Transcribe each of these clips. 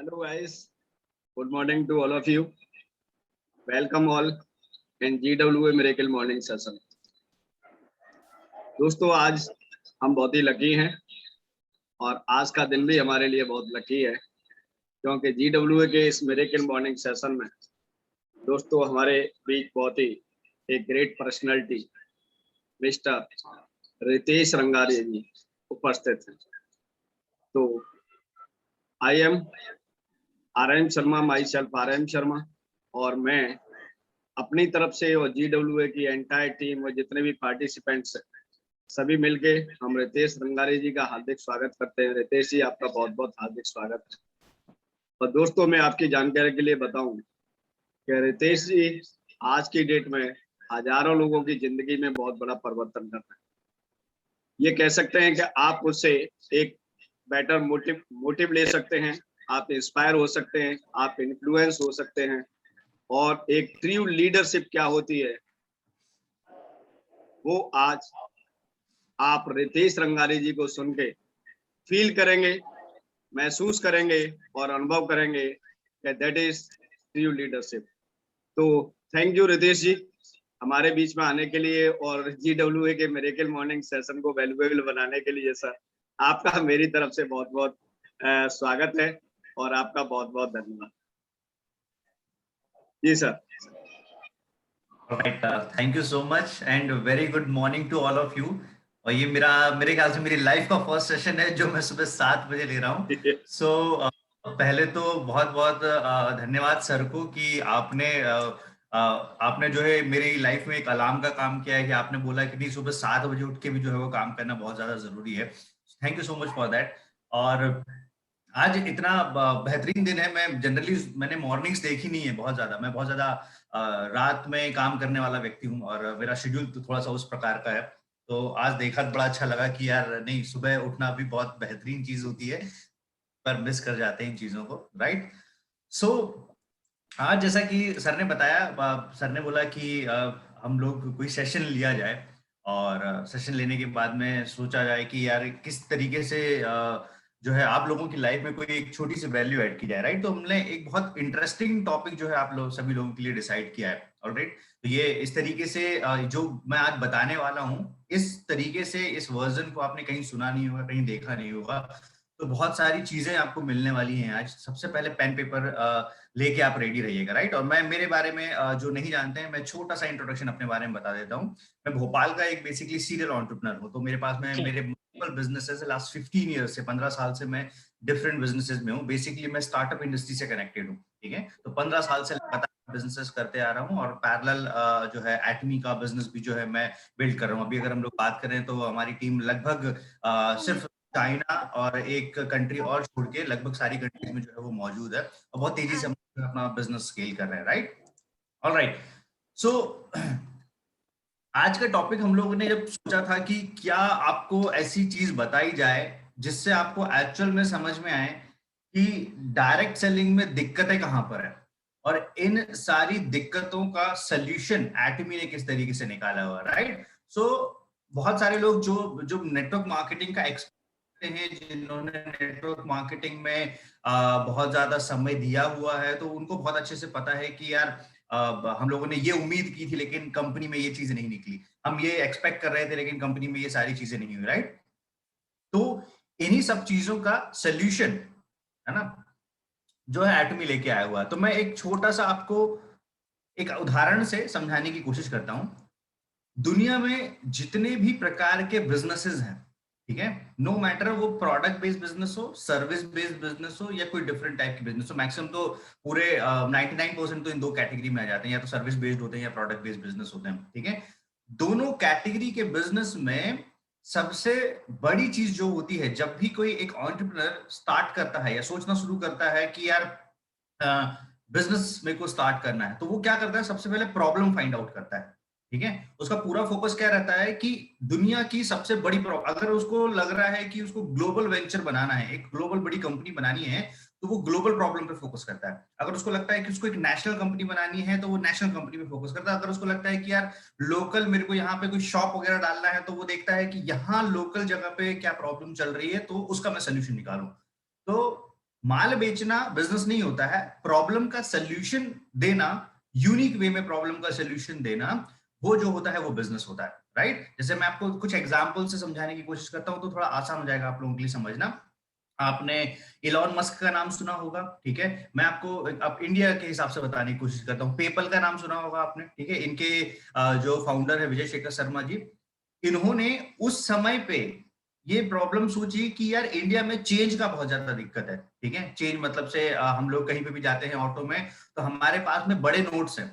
Hello guys, good morning to all of you. Welcome all in GWA Miracle Morning Session. दोस्तों आज हम बहुत ही lucky हैं और आज का दिन भी हमारे लिए बहुत लकी है क्योंकि GWA के इस मिरेकल मॉर्निंग सेशन में दोस्तों हमारे बीच बहुत ही एक great personality mister Ritesh Rangari जी उपस्थित हैं। तो I am RM Sharma, my self RM Sharma, और मैं अपनी तरफ से और GWA की एंटायर टीम और जितने भी पार्टिसिपेंट्स सभी मिलके हम रितेश रंगारी जी का हार्दिक स्वागत करते हैं। रितेश जी आपका बहुत बहुत हार्दिक स्वागत है। और दोस्तों मैं आपकी जानकारी के लिए बताऊं कि रितेश जी आज की डेट में हजारों लोगों की जिंदगी में बहुत बड़ा परिवर्तन कर रहे हैं। ये कह सकते हैं कि आप उससे एक बेटर मोटिव ले सकते हैं, आप इंस्पायर हो सकते हैं, आप इन्फ्लुएंस हो सकते हैं। और एक ट्रू लीडरशिप क्या होती है वो आज आप रितेश रंगारी जी को सुन के फील करेंगे, महसूस करेंगे और अनुभव करेंगे कि दैट इज ट्रू लीडरशिप। तो थैंक यू रितेश जी हमारे बीच में आने के लिए और GWA के मिरेकल मॉर्निंग सेशन को वैल्यूएबल बनाने के लिए। सर आपका मेरी तरफ से बहुत बहुत स्वागत है और आपका बहुत बहुत धन्यवाद जी sir. Right, thank you so much and very good morning to all of you. और ये मेरे ख्याल से मेरी लाइफ का फर्स्ट सेशन है जो मैं सुबह 7 बजे ले रहा हूँ। सो पहले तो बहुत बहुत धन्यवाद सर को कि आपने जो है मेरी लाइफ में एक अलार्म का काम किया है कि आपने बोला कि नहीं सुबह 7 बजे उठ के भी जो है वो काम करना बहुत ज्यादा जरूरी है। Thank you so much for that. और आज इतना बेहतरीन दिन है। मैंने मॉर्निंग्स देखी नहीं है बहुत ज्यादा। मैं बहुत ज्यादा रात में काम करने वाला व्यक्ति हूँ और मेरा शेड्यूल तो थोड़ा सा उस प्रकार का है। तो आज देखा तो बड़ा अच्छा लगा कि यार नहीं सुबह उठना भी बहुत बेहतरीन चीज होती है पर मिस कर जाते हैं इन चीजों को, राइट। सो आज जैसा कि सर ने बताया, सर ने बोला कि हम लोग कोई सेशन लिया जाए और सेशन लेने के बाद में सोचा जाए कि यार किस तरीके से जो है आप लोगों की लाइफ में कोई एक छोटी सी वैल्यू ऐड की जाए, राइट। तो हमने एक बहुत इंटरेस्टिंग टॉपिक जो है आप लोग सभी लोगों के लिए डिसाइड किया है, ऑलराइट। तो ये इस तरीके से जो मैं आज बताने वाला हूँ इस तरीके से इस वर्जन को आपने कहीं सुना नहीं होगा, कहीं देखा नहीं होगा। तो बहुत सारी चीजें आपको मिलने वाली हैं आज। सबसे पहले पेन पेपर लेके आप रेडी रहिएगा, राइट। और मैं मेरे बारे में जो नहीं जानते हैं मैं छोटा सा इंट्रोडक्शन अपने बारे में बता देता हूँ। मैं भोपाल का एक बेसिकली सीरियल एंटरप्रेन्योर हूँ। तो मेरे पास में मेरे मल्टीपल बिजनेसेस है। लास्ट 15 ईयर्स से 15 साल से मैं डिफरेंट बिजनेसेस में हूँ। बेसिकली मैं स्टार्टअप इंडस्ट्री से कनेक्टेड हूँ, ठीक है। तो 15 साल से लगातार बिजनेसेस करते आ रहा हूँ और पैरेलल जो है एटमी का बिजनेस भी जो है मैं बिल्ड कर रहा हूँ। अभी अगर हम लोग बात करें तो हमारी टीम लगभग सिर्फ चाइना और एक कंट्री और छोड़ के लगभग सारी कंट्रीज में जो है वो मौजूद है और बहुत तेजी से हम अपना बिजनेस स्केल कर रहे हैं, राइट। ऑलराइट। सो आज का टॉपिक हम लोगों ने जब सोचा था कि क्या आपको ऐसी चीज बताई जाए जिससे आपको एक्चुअल में समझ में आए कि डायरेक्ट सेलिंग में दिक्कतें कहां पर है और इन सारी दिक्कतों का सॉल्यूशन एटमी ने किस तरीके से निकाला हुआ, राइट। सो बहुत सारे लोग जो नेटवर्क मार्केटिंग का एक्सपर्ट हैं, जिन्होंने नेटवर्क मार्केटिंग में बहुत ज्यादा समय दिया हुआ है, तो उनको बहुत अच्छे से पता है कि यार हम लोगों ने ये उम्मीद की थी लेकिन कंपनी में ये चीजें नहीं निकली। हम ये एक्सपेक्ट कर रहे थे लेकिन कंपनी में ये सारी चीजें नहीं हुई, राइट। तो इन्हीं सब चीजों का सॉल्यूशन है ना जो है एटमी लेके आया हुआ है। तो मैं एक छोटा सा आपको एक उदाहरण से समझाने की कोशिश करता हूं। दुनिया में जितने भी प्रकार के बिजनेसेस हैं, ठीक है, नो मैटर वो प्रोडक्ट बेस्ड बिजनेस हो, सर्विस बेस्ड बिजनेस हो या कोई डिफरेंट टाइप की बिजनेस हो, मैक्सिमम तो पूरे 99% तो इन दो कैटेगरी में आ जाते हैं, या तो सर्विस बेस्ड होते हैं या प्रोडक्ट बेस्ड बिजनेस होते हैं, ठीक है। दोनों कैटेगरी के बिजनेस में सबसे बड़ी चीज जो होती है जब भी कोई एक एंटरप्रेन्योर स्टार्ट करता है या सोचना शुरू करता है कि यार बिजनेस मेरे को स्टार्ट करना है, तो वो क्या करता है, सबसे पहले प्रॉब्लम फाइंड आउट करता है, ठीक है। उसका पूरा फोकस क्या रहता है कि दुनिया की सबसे बड़ी प्रॉब्लम, अगर उसको लग रहा है कि उसको ग्लोबल वेंचर बनाना है, एक ग्लोबल बड़ी कंपनी बनानी है, तो वो ग्लोबल प्रॉब्लम पे फोकस करता है। अगर उसको लगता है कि उसको एक नेशनल कंपनी बनानी है तो वो नेशनल कंपनी पे फोकस करता है। अगर उसको लगता है कि यार लोकल मेरे को यहाँ पे कोई शॉप वगैरह डालना है, तो वो देखता है कि यहाँ लोकल जगह पे क्या प्रॉब्लम चल रही है तो उसका मैं सोल्यूशन निकालूं। तो माल बेचना बिजनेस नहीं होता है, प्रॉब्लम का सोल्यूशन देना, यूनिक वे में प्रॉब्लम का सोल्यूशन देना, वो जो होता है वो बिजनेस होता है, राइट? जैसे मैं आपको कुछ एग्जांपल से समझाने की कोशिश करता हूं तो थोड़ा आसान हो जाएगा आप लोगों के लिए समझना। आपने इलॉन मस्क का नाम सुना होगा, ठीक है? मैं आपको अब इंडिया के हिसाब से बताने की कोशिश करता हूँ। पेपल का नाम सुना होगा आपने, ठीक है? इनके जो फाउंडर है विजय शेखर शर्मा जी, इन्होंने उस समय पे ये प्रॉब्लम सोची कि यार इंडिया में चेंज का बहुत ज्यादा दिक्कत है, ठीक है? चेंज मतलब से हम लोग कहीं पे भी जाते हैं ऑटो में तो हमारे पास में बड़े नोट्स हैं,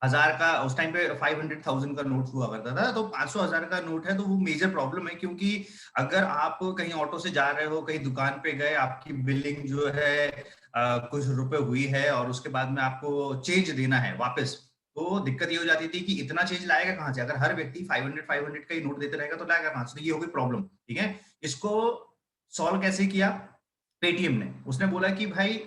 1000 का उस टाइम पे 500,000 का नोट हुआ करता था, तो 500,000 का नोट है तो वो मेजर प्रॉब्लम है, क्योंकि अगर आप कहीं ऑटो से जा रहे हो, कहीं दुकान पे गए, आपकी बिलिंग जो है कुछ रुपए हुई है और उसके बाद में आपको चेंज देना है वापस, तो दिक्कत ये हो जाती थी कि इतना चेंज लाएगा कहाँ से? अगर हर व्यक्ति 500 का ही नोट देते रहेगा तो लाएगा कहाँ से? तो ये हो गई प्रॉब्लम, ठीक है? इसको सॉल्व कैसे किया पेटीएम ने? उसने बोला कि भाई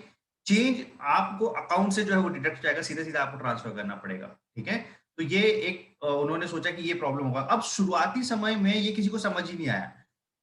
चेंज आपको अकाउंट से जो है वो डिडक्ट हो जाएगा, सीधे सीधे आपको ट्रांसफर करना पड़ेगा, ठीक है? तो ये एक उन्होंने सोचा कि ये प्रॉब्लम होगा। अब शुरुआती समय में ये किसी को समझ ही नहीं आया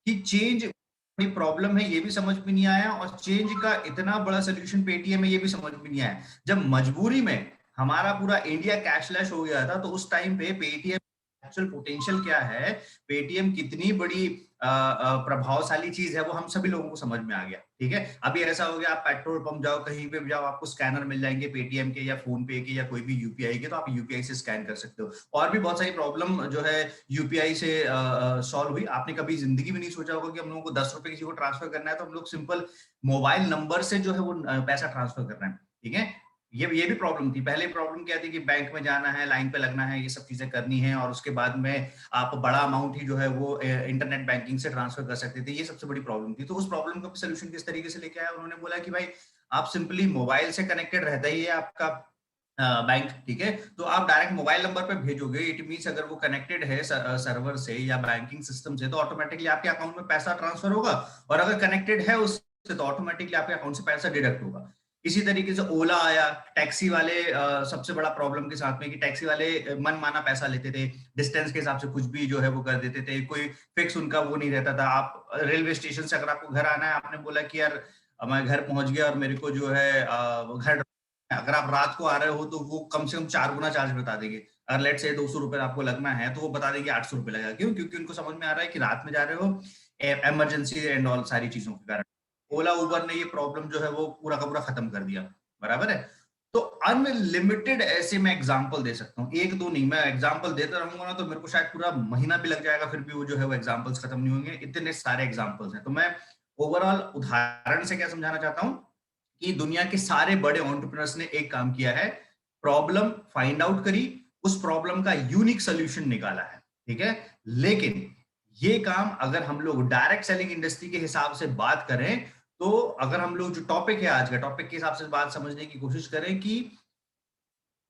कि चेंज बड़ी प्रॉब्लम है, ये भी समझ में नहीं आया, और चेंज का इतना बड़ा सोल्यूशन पेटीएम है ये भी समझ में नहीं आया। जब मजबूरी में हमारा पूरा इंडिया कैशलेस हो गया था तो उस टाइम पे पेटीएम एक्चुअल पोटेंशियल क्या है, पेटीएम कितनी बड़ी प्रभावशाली चीज है, वो हम सभी लोगों को समझ में आ गया, ठीक है? अभी ऐसा हो गया, आप पेट्रोल पंप जाओ, कहीं पे भी जाओ, आपको स्कैनर मिल जाएंगे पेटीएम के या फोन पे के या कोई भी यूपीआई के, तो आप यूपीआई से स्कैन कर सकते हो। और भी बहुत सारी प्रॉब्लम जो है यूपीआई से सॉल्व हुई। आपने कभी जिंदगी में नहीं सोचा होगा कि हम लोगों को 10 रुपए किसी को ट्रांसफर करना है तो हम लोग सिंपल मोबाइल नंबर से जो है वो पैसा ट्रांसफर कर रहे हैं, ठीक है? ये भी प्रॉब्लम थी। पहले प्रॉब्लम क्या थी कि बैंक में जाना है, लाइन पे लगना है, ये सब चीजें करनी है, और उसके बाद में आप बड़ा अमाउंट ही जो है वो इंटरनेट बैंकिंग से ट्रांसफर कर सकते थे। ये सबसे बड़ी प्रॉब्लम थी। तो उस प्रॉब्लम का सोल्यूशन किस तरीके से लेके आया? उन्होंने बोला कि भाई आप सिंपली मोबाइल से कनेक्टेड रहता ही है आपका बैंक, ठीक है? तो आप डायरेक्ट मोबाइल नंबर पे भेजोगे, इट मींस अगर वो कनेक्टेड है सर्वर से या बैंकिंग सिस्टम से तो ऑटोमेटिकली आपके अकाउंट में पैसा ट्रांसफर होगा, और अगर कनेक्टेड है उससे तो ऑटोमेटिकली आपके अकाउंट से पैसा डिडक्ट होगा। इसी तरीके से ओला आया, टैक्सी वाले सबसे बड़ा प्रॉब्लम के साथ में कि टैक्सी वाले मनमाना पैसा लेते थे, डिस्टेंस के हिसाब से कुछ भी जो है वो कर देते थे, कोई फिक्स उनका वो नहीं रहता था। आप रेलवे स्टेशन से अगर आपको घर आना है, आपने बोला कि यार मैं घर पहुंच गया और मेरे को जो है घर, अगर आप रात को आ रहे हो तो वो कम से कम 4 गुना चार्ज बता देंगे। अगर लेट से 200 रुपए आपको लगना है तो वो बता देंगे 800 रुपए लगेगा। क्यों? क्योंकि उनको समझ में आ रहा है कि रात में जा रहे हो, इमरजेंसी एंड ऑल सारी चीजों के कारण। ओला उबर ने ये प्रॉब्लम जो है वो पूरा का पूरा खत्म कर दिया, बराबर है? तो अनलिमिटेड ऐसे मैं एग्जांपल दे सकता हूँ, एक दो नहीं, मैं एग्जांपल देता रहूंगा ना तो मेरे को शायद पूरा महीना भी लग जाएगा, फिर भी वो जो है वो एग्जांपल्स खत्म नहीं होंगे, इतने सारे एग्जांपल्स हैं। तो मैं ओवरऑल उदाहरण से क्या समझाना चाहता हूँ कि दुनिया के सारे बड़े एंटरप्रेन्योर्स ने एक काम किया है, प्रॉब्लम फाइंड आउट करी, उस प्रॉब्लम का यूनिक सोल्यूशन निकाला है, ठीक है? लेकिन ये काम अगर हम लोग डायरेक्ट सेलिंग इंडस्ट्री के हिसाब से बात करें, तो अगर हम लोग जो टॉपिक है आज का टॉपिक के हिसाब से बात समझने की कोशिश करें कि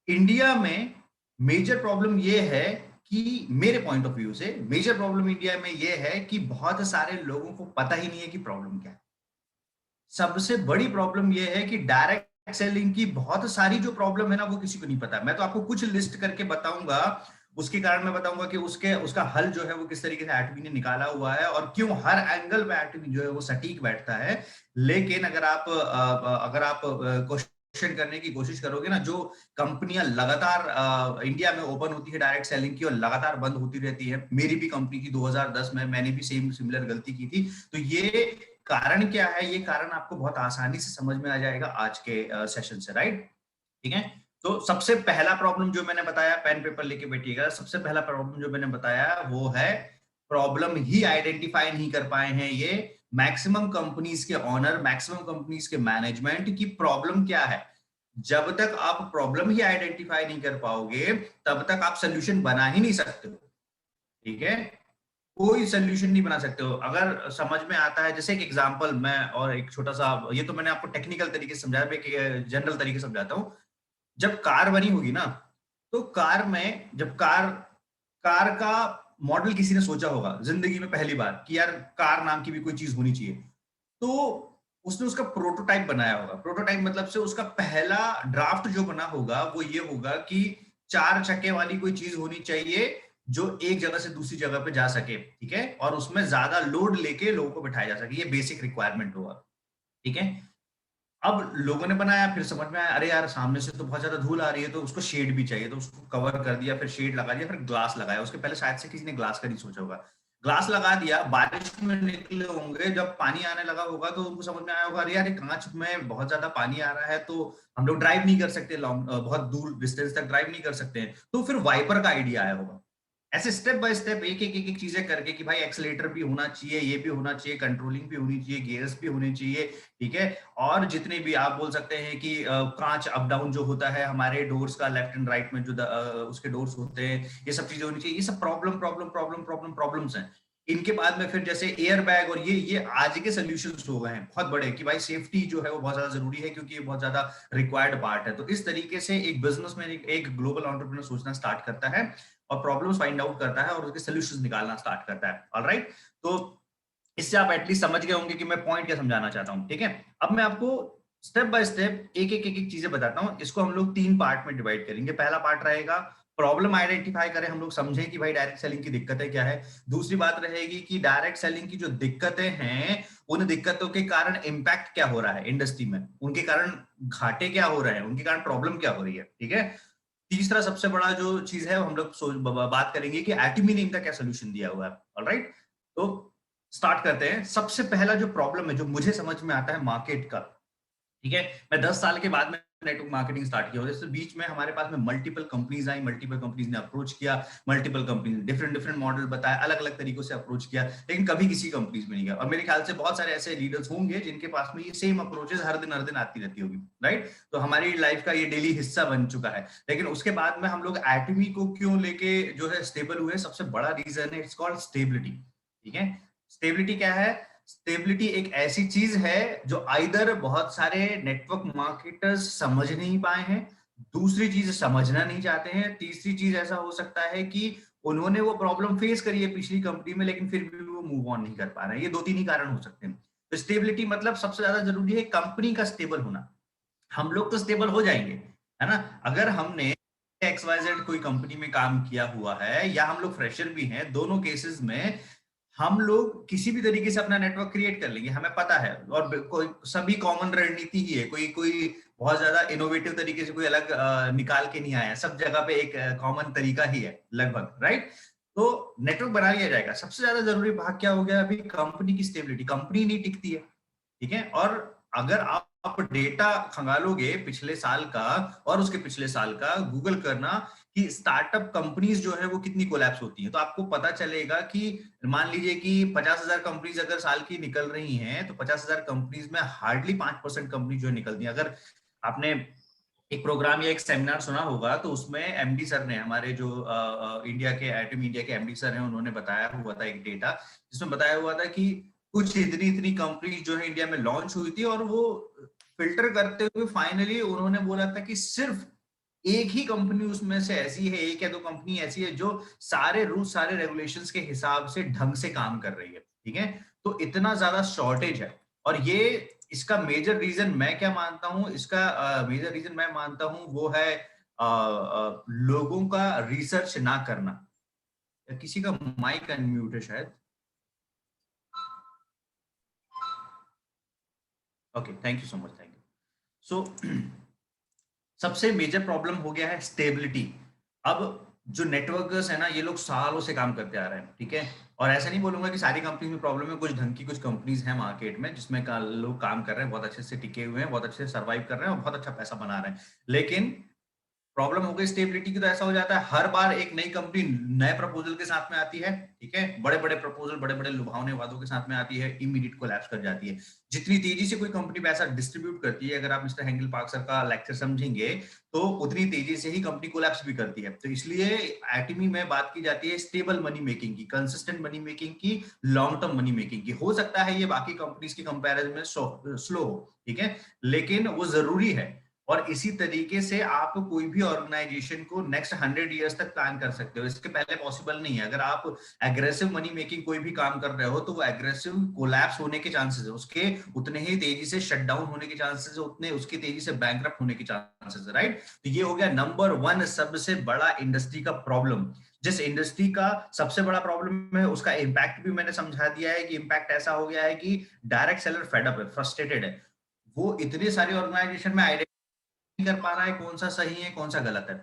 इंडिया में मेजर प्रॉब्लम ये है कि मेरे पॉइंट ऑफ व्यू से मेजर प्रॉब्लम इंडिया में ये है कि बहुत सारे लोगों को पता ही नहीं है कि प्रॉब्लम क्या है। सबसे बड़ी प्रॉब्लम ये है कि डायरेक्ट सेलिंग की बहुत सारी जो प्रॉब्लम है ना वो किसी को नहीं पता। मैं तो आपको कुछ लिस्ट करके बताऊंगा, उसके कारण मैं बताऊंगा कि उसका हल जो है वो किस तरीके से एटवी ने निकाला हुआ है और क्यों हर एंगल पे एटवी जो है वो सटीक बैठता है। लेकिन अगर आप क्वेश्चन करने की कोशिश करोगे ना, जो कंपनियां लगातार इंडिया में ओपन होती है डायरेक्ट सेलिंग की और लगातार बंद होती रहती है, मेरी भी कंपनी की 2010 में, मैंने भी सिमिलर गलती की थी। तो ये कारण क्या है, ये कारण आपको बहुत आसानी से समझ में आ जाएगा आज के सेशन से, राइट? ठीक है? तो सबसे पहला प्रॉब्लम जो मैंने बताया, पेन पेपर लेके बैठिएगा, सबसे पहला प्रॉब्लम जो मैंने बताया वो है प्रॉब्लम ही आइडेंटिफाई नहीं कर पाए हैं ये मैक्सिमम कंपनीज के ऑनर, मैक्सिमम कंपनीज के मैनेजमेंट की प्रॉब्लम क्या है। जब तक आप प्रॉब्लम ही आइडेंटिफाई नहीं कर पाओगे तब तक आप सोल्यूशन बना ही नहीं सकते हो, ठीक है? कोई सोल्यूशन नहीं बना सकते हो। अगर समझ में आता है, जैसे एक एग्जांपल मैं और एक छोटा सा, ये तो मैंने आपको टेक्निकल तरीके से समझाया, मैं एक जनरल तरीके से समझाता हूँ। जब कार बनी होगी ना, तो कार में जब कार का मॉडल किसी ने सोचा होगा जिंदगी में पहली बार कि यार कार नाम की भी कोई चीज होनी चाहिए, तो उसने उसका प्रोटोटाइप बनाया होगा। प्रोटोटाइप मतलब से उसका पहला ड्राफ्ट जो बना होगा वो ये होगा कि 4 चक्के वाली कोई चीज होनी चाहिए जो एक जगह से दूसरी जगह पे जा सके, ठीक है? और उसमें ज्यादा लोड लेके लोगों को बिठाया जा सके, ये बेसिक रिक्वायरमेंट होगा, ठीक है? अब लोगों ने बनाया, फिर समझ में आया अरे यार सामने से तो बहुत ज्यादा धूल आ रही है, तो उसको शेड भी चाहिए, तो उसको कवर कर दिया, फिर शेड लगा दिया, फिर ग्लास लगाया। उसके पहले शायद से किसी ने ग्लास का नहीं सोचा होगा। ग्लास लगा दिया, बारिश में निकले होंगे, जब पानी आने लगा होगा तो उनको समझ में आया होगा अरे यार ये कांच में बहुत ज्यादा पानी आ रहा है, तो हम लोग ड्राइव नहीं कर सकते, लॉन्ग बहुत दूर डिस्टेंस तक ड्राइव नहीं कर सकते हैं, तो फिर वाइपर का आइडिया आया होगा। ऐसे स्टेप बाय स्टेप एक एक चीजें करके कि भाई एक्सीलेटर भी होना चाहिए, ये भी होना चाहिए, कंट्रोलिंग भी होनी चाहिए, गियर्स भी होने चाहिए, ठीक है। और जितने भी आप बोल सकते हैं कि कांच अप डाउन जो होता है हमारे डोर्स का, लेफ्ट एंड राइट में जो उसके डोर्स होते हैं, ये सब चीजें होनी चाहिए। ये सब प्रॉब्लम्स हैं। इनके बाद में फिर जैसे एयर बैग, और ये आज के सोल्यूशंस हो गए हैं बहुत बड़े कि भाई सेफ्टी जो है वो बहुत ज्यादा जरूरी है, क्योंकि ये बहुत ज्यादा रिक्वायर्ड पार्ट है। तो इस तरीके से एक बिजनेसमैन, एक ग्लोबल एंटरप्रेन्योर सोचना स्टार्ट करता है और प्रॉब्लम्स फाइंड आउट करता है और उसके सॉल्यूशंस निकालना स्टार्ट करता है। ऑलराइट, तो इससे आप एटलीस्ट समझ गए होंगे कि मैं पॉइंट क्या समझाना चाहता हूं, ठीक है। अब मैं आपको स्टेप बाय स्टेप एक एक चीजें बताता हूं। इसको हम लोग 3 पार्ट में डिवाइड करेंगे। पहला पार्ट रहेगा प्रॉब्लम आइडेंटिफाई करें, हम लोग समझें कि भाई डायरेक्ट सेलिंग की दिक्कतें क्या है। दूसरी बात रहेगी कि डायरेक्ट सेलिंग की जो दिक्कतें हैं, उन दिक्कतों के कारण इंपैक्ट क्या हो रहा है इंडस्ट्री में, उनके कारण घाटे क्या हो रहे हैं, उनके कारण प्रॉब्लम क्या हो रही है, ठीक है। तीसरा सबसे बड़ा जो चीज है हम लोग बात करेंगे कि एटमी ने इनका क्या सोल्यूशन दिया हुआ है। ऑलराइट, तो स्टार्ट करते हैं। सबसे पहला जो प्रॉब्लम है जो मुझे समझ में आता है मार्केट का, ठीक है। मैं 10 साल के बाद में नेटवर्क मार्केटिंग स्टार्ट किया, और इसके बीच में हमारे पास में मल्टीपल कंपनीज आई, मल्टीपल कंपनीज ने अप्रोच किया, मल्टीपल कंपनीज ने डिफरेंट डिफरेंट मॉडल बताया, अलग अलग तरीकों से अप्रोच किया, लेकिन कभी किसी कंपनीज में नहीं गया। और मेरे ख्याल से बहुत सारे ऐसे लीडर्स होंगे जिनके पास में ये सेम अप्रोचेस हर दिन आती रहती होगी, राइट। तो हमारी लाइफ का ये डेली हिस्सा बन चुका है। लेकिन उसके बाद में हम लोग एटमी को क्यों लेके जो है स्टेबल हुए, सबसे बड़ा रीजन है इट्स कॉल्ड स्टेबिलिटी, ठीक है। स्टेबिलिटी क्या है? स्टेबिलिटी एक ऐसी चीज है जो आइदर बहुत सारे नेटवर्क मार्केटर्स समझ नहीं पाए हैं, दूसरी चीज समझना नहीं चाहते हैं, तीसरी चीज ऐसा हो सकता है कि उन्होंने वो प्रॉब्लम फेस करी है पिछली कंपनी में, लेकिन फिर भी वो मूव ऑन नहीं कर पा रहे हैं। ये 2-3 ही कारण हो सकते हैं। तो स्टेबिलिटी मतलब सबसे ज्यादा जरूरी है कंपनी का स्टेबल होना। हम लोग तो स्टेबल हो जाएंगे, है ना, अगर हमने XYZ कोई कंपनी में काम किया हुआ है, या हम लोग फ्रेशर भी हैं, दोनों केसेस में हम लोग किसी भी तरीके से अपना नेटवर्क क्रिएट कर लेंगे, हमें पता है। और कोई सभी कॉमन रणनीति ही है, कोई कोई बहुत ज्यादा इनोवेटिव तरीके से कोई अलग निकाल के नहीं आया, सब जगह पे एक कॉमन तरीका ही है लगभग, राइट। तो नेटवर्क बना लिया जाएगा। सबसे ज्यादा जरूरी भाग क्या हो गया अभी? कंपनी की स्टेबिलिटी। कंपनी नहीं टिकती है, ठीक है। और अगर आप डेटा खंगालोगे पिछले साल का और उसके पिछले साल का, गूगल करना कि स्टार्टअप कंपनीज जो है वो कितनी कोलैप्स होती हैं, तो आपको पता चलेगा कि मान लीजिए कि 50,000 कंपनीज अगर साल की निकल रही हैं, तो 50,000 कंपनीज में हार्डली 5% कंपनी जो है निकलती है। अगर आपने एक प्रोग्राम या एक सेमिनार सुना होगा, तो उसमें एमडी सर ने, हमारे जो इंडिया के एटम इंडिया के एमडी सर हैं, उन्होंने बताया हुआ था एक डेटा, जिसमें बताया हुआ था कि कुछ इतनी इतनी कंपनी जो है इंडिया में लॉन्च हुई थी, और वो फिल्टर करते हुए फाइनली उन्होंने बोला था कि सिर्फ एक ही कंपनी उसमें से ऐसी है, एक या दो कंपनी ऐसी है जो सारे रूल सारे रेगुलेशंस के हिसाब से ढंग से काम कर रही है, ठीक है। तो इतना ज्यादा शॉर्टेज है। और ये इसका मेजर रीजन मैं क्या मानता हूं, इसका मेजर रीजन मैं मानता हूं वो है लोगों का रिसर्च ना करना। किसी का माइक अनम्यूट है शायद। Okay, thank you so much, thank you. So सबसे मेजर प्रॉब्लम हो गया है स्टेबिलिटी। अब जो नेटवर्कर्स है ना, ये लोग सालों से काम करते आ रहे हैं, ठीक है। और ऐसा नहीं बोलूंगा कि सारी कंपनी में प्रॉब्लम है, कुछ ढंग की कुछ कंपनीज हैं मार्केट में जिसमें लोग काम कर रहे हैं, बहुत अच्छे से टिके हुए हैं, बहुत अच्छे से सर्वाइव कर रहे हैं और बहुत अच्छा पैसा बना रहे हैं। लेकिन प्रॉब्लम हो गई स्टेबिलिटी की, तो ऐसा हो जाता है हर बार एक नई कंपनी नए प्रपोजल के साथ में आती है, ठीक है, बड़े बड़े प्रपोजल, बड़े बड़े लुभावने वादों के साथ में आती है, इमीडिएट कोलैप्स कर जाती है। जितनी तेजी से कोई कंपनी पैसा डिस्ट्रीब्यूट करती है, अगर आप मिस्टर हेंगल पार्क सर का लेक्चर समझेंगे, तो उतनी तेजी से ही कंपनी कोलैप्स भी करती है। तो इसलिए एटमी में बात की जाती है स्टेबल मनी मेकिंग की, कंसिस्टेंट मनी मेकिंग की, लॉन्ग टर्म मनी मेकिंग की। हो सकता है ये बाकी कंपनीज की कंपैरिजन में स्लो हो, ठीक है, लेकिन वो जरूरी है। और इसी तरीके से आप कोई भी ऑर्गेनाइजेशन को नेक्स्ट 100 ईयर्स तक प्लान कर सकते हो, इसके पहले पॉसिबल नहीं है। अगर आप एग्रेसिव मनी मेकिंग कोई भी काम कर रहे हो, तो वो एग्रेसिव कोलैप्स होने के चांसेस है, उसके उतने ही तेजी से शट डाउन होने के चांसेस है, उतने उसकी तेजी से बैंकरप्ट होने के चांसेस है, राइट। तो ये हो गया नंबर 1 सबसे बड़ा इंडस्ट्री का प्रॉब्लम। जिस इंडस्ट्री का सबसे बड़ा प्रॉब्लम है, उसका इंपैक्ट भी मैंने समझा दिया है कि इंपैक्ट ऐसा हो गया है कि डायरेक्ट सेलर फेड अप है, फ्रस्ट्रेटेड है। वो इतने सारे ऑर्गेनाइजेशन में आइडेंटिफाई कर पा रहा है कौन सा सही है कौन सा गलत है,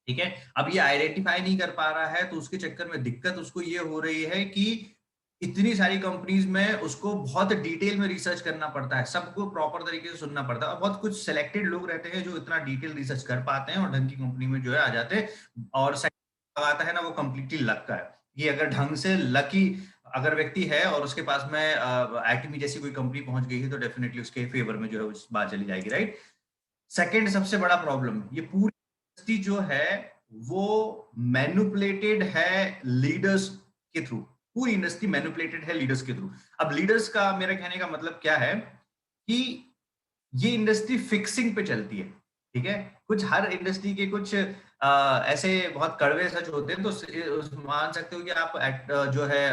ठीक है। अब ये आइडेंटिफाई नहीं कर पा रहा है तो उसके चक्कर में दिक्कत उसको ये हो रही है कि इतनी सारी कंपनीज में उसको बहुत डिटेल में रिसर्च करना पड़ता है, सबको प्रॉपर तरीके से सुनना पड़ता है, और बहुत कुछ सिलेक्टेड लोग रहते हैं जो इतना डिटेल रिसर्च कर पाते हैं और ढंग की कंपनी में जो है आ जाते हैं। और सेकंड आता है ना, वो कंप्लीटली लक का है। ये अगर ढंग से लकी अगर व्यक्ति है और उसके पास में आईटीमी जैसी कोई कंपनी पहुंच गई है तो डेफिनेटली उसके फेवर में जो है उस बात चली जाएगी, राइट। सेकंड सबसे बड़ा प्रॉब्लम, ये पूरी इंडस्ट्री जो है वो मैनिपुलेटेड है लीडर्स के थ्रू। पूरी इंडस्ट्री मैनिपुलेटेड है लीडर्स के थ्रू। अब लीडर्स का मेरा कहने का मतलब क्या है कि ये इंडस्ट्री फिक्सिंग पे चलती है, ठीक है। कुछ हर इंडस्ट्री के कुछ ऐसे बहुत कड़वे सच होते हैं, तो मान सकते हो कि आप जो है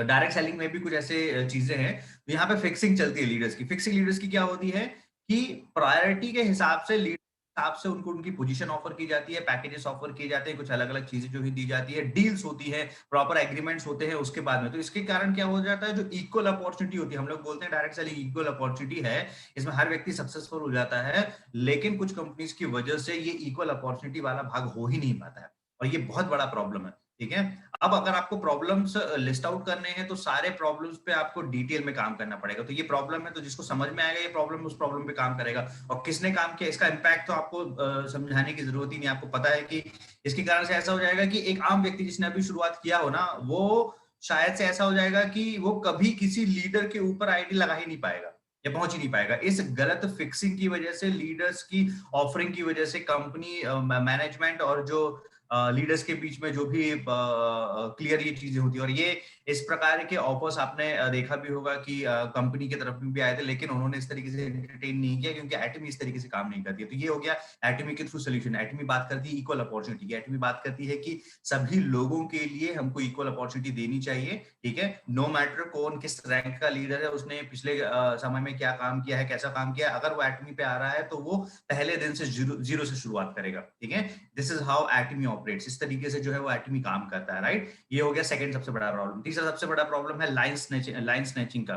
डायरेक्ट सेलिंग में भी कुछ ऐसे चीजें हैं। तो यहाँ पे फिक्सिंग चलती है लीडर्स की। फिक्सिंग लीडर्स की क्या होती है कि प्रायोरिटी के हिसाब से उनको उनकी पोजीशन ऑफर की जाती है, पैकेजेस ऑफर किए जाते हैं, कुछ अलग अलग चीजें जो ही दी जाती है, डील्स होती है, प्रॉपर एग्रीमेंट्स होते हैं उसके बाद में। तो इसके कारण क्या हो जाता है, जो इक्वल अपॉर्चुनिटी होती है, हम लोग बोलते हैं डायरेक्ट सेलिंग इक्वल अपॉर्चुनिटी है, इसमें हर व्यक्ति सक्सेसफुल हो जाता है, लेकिन कुछ कंपनीज की वजह से ये इक्वल अपॉर्चुनिटी वाला भाग हो ही नहीं पाता है, और ये बहुत बड़ा प्रॉब्लम है, ठीक है। अब अगर आपको प्रॉब्लम्स लिस्ट आउट करने हैं तो सारे प्रॉब्लम्स पे आपको डिटेल में काम करना पड़ेगा। तो ये प्रॉब्लम है, तो जिसको समझ में आएगा ये प्रॉब्लम, उस प्रॉब्लम पे काम करेगा। और किसने काम किया इसका इम्पैक्ट तो आपको समझाने की जरूरत ही नहीं, आपको पता है कि इसके कारण से ऐसा हो जाएगा कि एक आम व्यक्ति जिसने अभी शुरुआत किया हो ना, वो शायद से ऐसा हो जाएगा कि वो कभी किसी लीडर के ऊपर आईडी लगा ही नहीं पाएगा या पहुंच ही नहीं पाएगा। इस गलत फिक्सिंग की वजह से, लीडर्स की ऑफरिंग की वजह से, कंपनी मैनेजमेंट और जो लीडर्स के बीच में जो भी क्लियर ये चीजें होती है। और ये इस प्रकार के ऑफर्स आपने देखा भी होगा कि कंपनी की तरफ में भी आए थे, लेकिन उन्होंने इस तरीके से एंटरटेन नहीं किया क्योंकि एटमी इस तरीके से काम नहीं करती है। तो ये हो गया एटमी के थ्रू सोल्यूशन। एटमी बात करती है इक्वल अपॉर्चुनिटी की। एटमी बात करती है कि सभी लोगों के लिए हमको इक्वल अपॉर्चुनिटी देनी चाहिए, ठीक है। नो मैटर कौन किस रैंक का लीडर है, उसने पिछले समय में क्या काम किया है, कैसा काम किया है, अगर वो एटमी पे आ रहा है तो वो पहले दिन से जीरो से शुरुआत करेगा, ठीक है। This is how Atomy operates. इस तरीके से जो है वो एटमी काम करता है, राइट। ये हो गया सेकंड सबसे बड़ा प्रॉब्लम। तीसरा सबसे बड़ा प्रॉब्लम है लाइन स्नैचिंग का,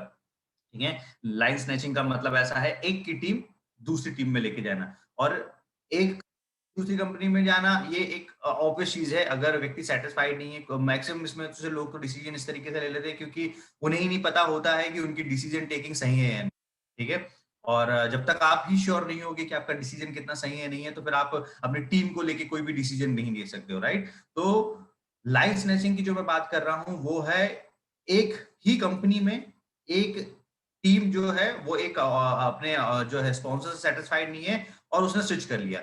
ठीक है। लाइन स्नैचिंग का मतलब ऐसा है, एक की टीम दूसरी टीम में लेके जाना, और एक दूसरी कंपनी में जाना, ये एक ऑब्वियस चीज है। अगर व्यक्ति सेटिस्फाइड नहीं है, मैक्सिमम इसमें से लोग तो डिसीजन इस तरीके से ले लेते हैं क्योंकि उन्हें ही नहीं पता होता है कि उनकी डिसीजन टेकिंग सही है या नहीं, ठीक है। और जब तक आप ही श्योर नहीं होगे कि आपका डिसीजन कितना सही है नहीं है, तो फिर आप अपनी टीम को लेके कोई भी डिसीजन नहीं ले सकते हो, राइट। तो लाइन स्नैचिंग की जो मैं बात कर रहा हूं वो है, एक ही कंपनी में एक टीम जो है वो एक अपने जो है स्पॉन्सर से सेटिस्फाइड नहीं है और उसने स्विच कर लिया।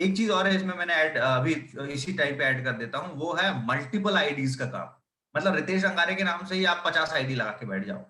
एक चीज और है इसमें, मैंने ऐड अभी इसी टाइम पे ऐड कर देता हूं, वो है मल्टीपल आईडीज का काम। मतलब रितेश अंगारे के नाम से ही आप 50 आईडी लगा के बैठ जाओ,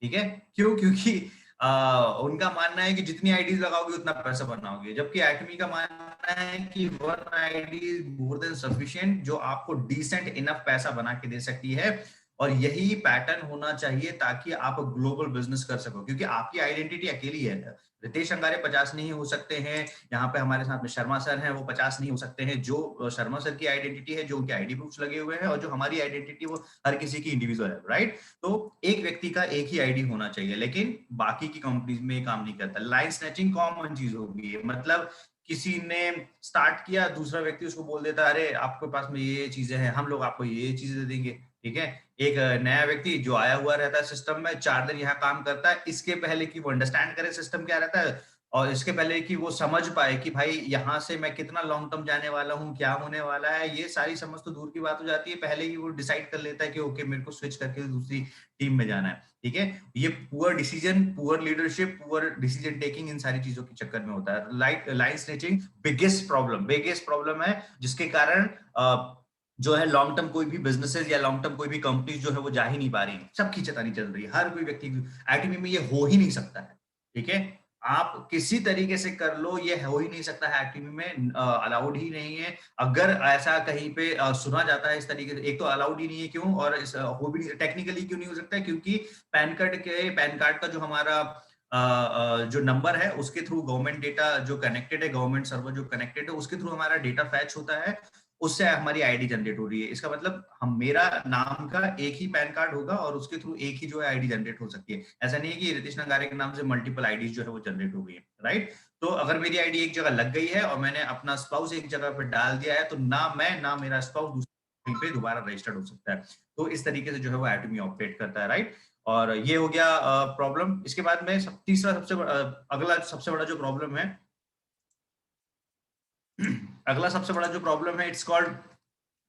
ठीक है। क्यों? क्योंकि उनका मानना है कि जितनी आईडीज लगाओगे उतना पैसा बनाओगे, जबकि एटमी का मानना है कि one ID is more than sufficient, जो आपको डिसेंट इनफ पैसा बना के दे सकती है। और यही पैटर्न होना चाहिए ताकि आप ग्लोबल बिजनेस कर सको, क्योंकि आपकी आइडेंटिटी अकेली है। रितेश अंगारे 50 नहीं हो सकते हैं, यहाँ पे हमारे साथ में शर्मा सर हैं, वो 50 नहीं हो सकते हैं। जो शर्मा सर की आइडेंटिटी है, जो उनके आईडी प्रूफ्स लगे हुए हैं, और जो हमारी आइडेंटिटी वो हर किसी की इंडिविजुअल है, राइट। तो एक व्यक्ति का एक ही आईडी होना चाहिए, लेकिन बाकी की कंपनीज में ये काम नहीं करता। लाइन स्नैचिंग कॉमन चीज हो गई है, मतलब किसी ने स्टार्ट किया, दूसरा व्यक्ति उसको बोल देता है अरे आपके पास में ये चीजें हैं, हम लोग आपको ये चीजें दे देंगे, ठीक है। एक नया व्यक्ति जो आया हुआ रहता है सिस्टम में, 4 दिन यहाँ काम करता है, इसके पहले कि वो अंडरस्टैंड करे सिस्टम क्या रहता है, और इसके पहले कि वो समझ पाए कि भाई यहाँ से मैं कितना लॉन्ग टर्म जाने वाला हूँ, क्या होने वाला है, ये सारी समझ तो दूर की बात हो जाती है, पहले ही वो डिसाइड कर लेता है कि ओके मेरे को स्विच करके दूसरी टीम में जाना है, ठीक है। ये poor decision, poor leadership, poor decision taking, इन सारी चीजों के चक्कर में होता है। लाइन स्नैचिंग बिगेस्ट प्रॉब्लम है, जिसके कारण जो है लॉन्ग टर्म कोई भी बिजनेसेस या लॉन्ग टर्म कोई भी कंपनीज जो है वो जा ही नहीं पा रही, सब खींचतानी चल रही है। हर कोई व्यक्ति, आईटीबी में ये हो ही नहीं सकता है, ठीक है। आप किसी तरीके से कर लो, ये हो ही नहीं सकता है, एक्टिव में अलाउड ही नहीं है। अगर ऐसा कहीं पे सुना जाता है इस तरीके से, एक तो अलाउड ही नहीं है, क्यों, और हो भी टेक्निकली क्यों नहीं हो सकता है, क्योंकि पैन कार्ड का जो हमारा जो नंबर है उसके थ्रू गवर्नमेंट डेटा जो कनेक्टेड है, गवर्नमेंट सर्वर जो कनेक्टेड है, उसके थ्रू हमारा डेटा फैच होता है। उससे हमारी आईडी जनरेट हो रही है। इसका मतलब हम मेरा नाम का एक ही पैन कार्ड होगा और उसके थ्रू एक ही जो है आईडी जनरेट हो सकती है। ऐसा नहीं है कि रितेश नंगारे के नाम से मल्टीपल आईडीज जो है वो जनरेट हो गई है, राइट। तो अगर मेरी आईडी एक जगह लग गई है और मैंने अपना स्पाउस एक जगह पर डाल दिया है, तो ना मैं ना मेरा स्पाउस दूसरी पे दोबारा रजिस्टर्ड हो सकता है। तो इस तरीके से जो है वो एटमी ऑपरेट करता है, राइट। और ये हो गया प्रॉब्लम। इसके बाद में तीसरा अगला सबसे बड़ा जो प्रॉब्लम है अगला सबसे बड़ा जो प्रॉब्लम है, इट्स कॉल्ड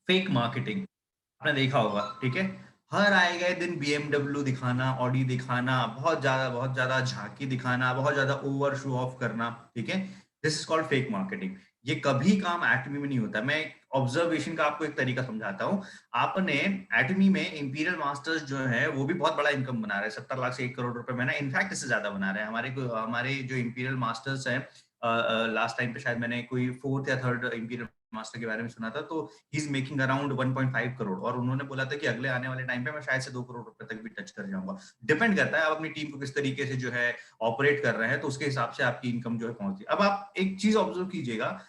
फेक मार्केटिंग। आपने देखा होगा, ठीक है। हर आए गए दिन BMW दिखाना, ऑडी दिखाना, बहुत ज्यादा झांकी दिखाना, बहुत ज्यादा ओवर शो ऑफ करना, ठीक है। This is called fake marketing. ये कभी काम एटमी में नहीं होता। मैं ऑब्जर्वेशन का आपको एक तरीका समझाता हूँ। आपने एटमी में इंपीरियल मास्टर्स जो है वो भी बहुत बड़ा इनकम बना रहे हैं, 70 लाख से 1 करोड़ रुपए महीना, इनफैक्ट इससे ज्यादा बना रहे हैं। हमारे जो इंपीरियल मास्टर्स हैं, लास्ट टाइम पे शायद मैंने कोई 4th या 3rd इंपीरियल मास्टर के बारे में सुना था, तो he is making around 1.5 crore, और उन्होंने बोला था कि अगले आने वाले टाइम पे मैं शायद से 2 करोड़ रुपए तक भी टच कर जाऊंगा। डिपेंड करता है आप अपनी टीम को किस तरीके से जो है ऑपरेट कर रहे हैं, तो उसके हिसाब से आपकी इनकम जो है पहुंचती है। अब आप एक चीज ऑब्जर्व कीजिएगा,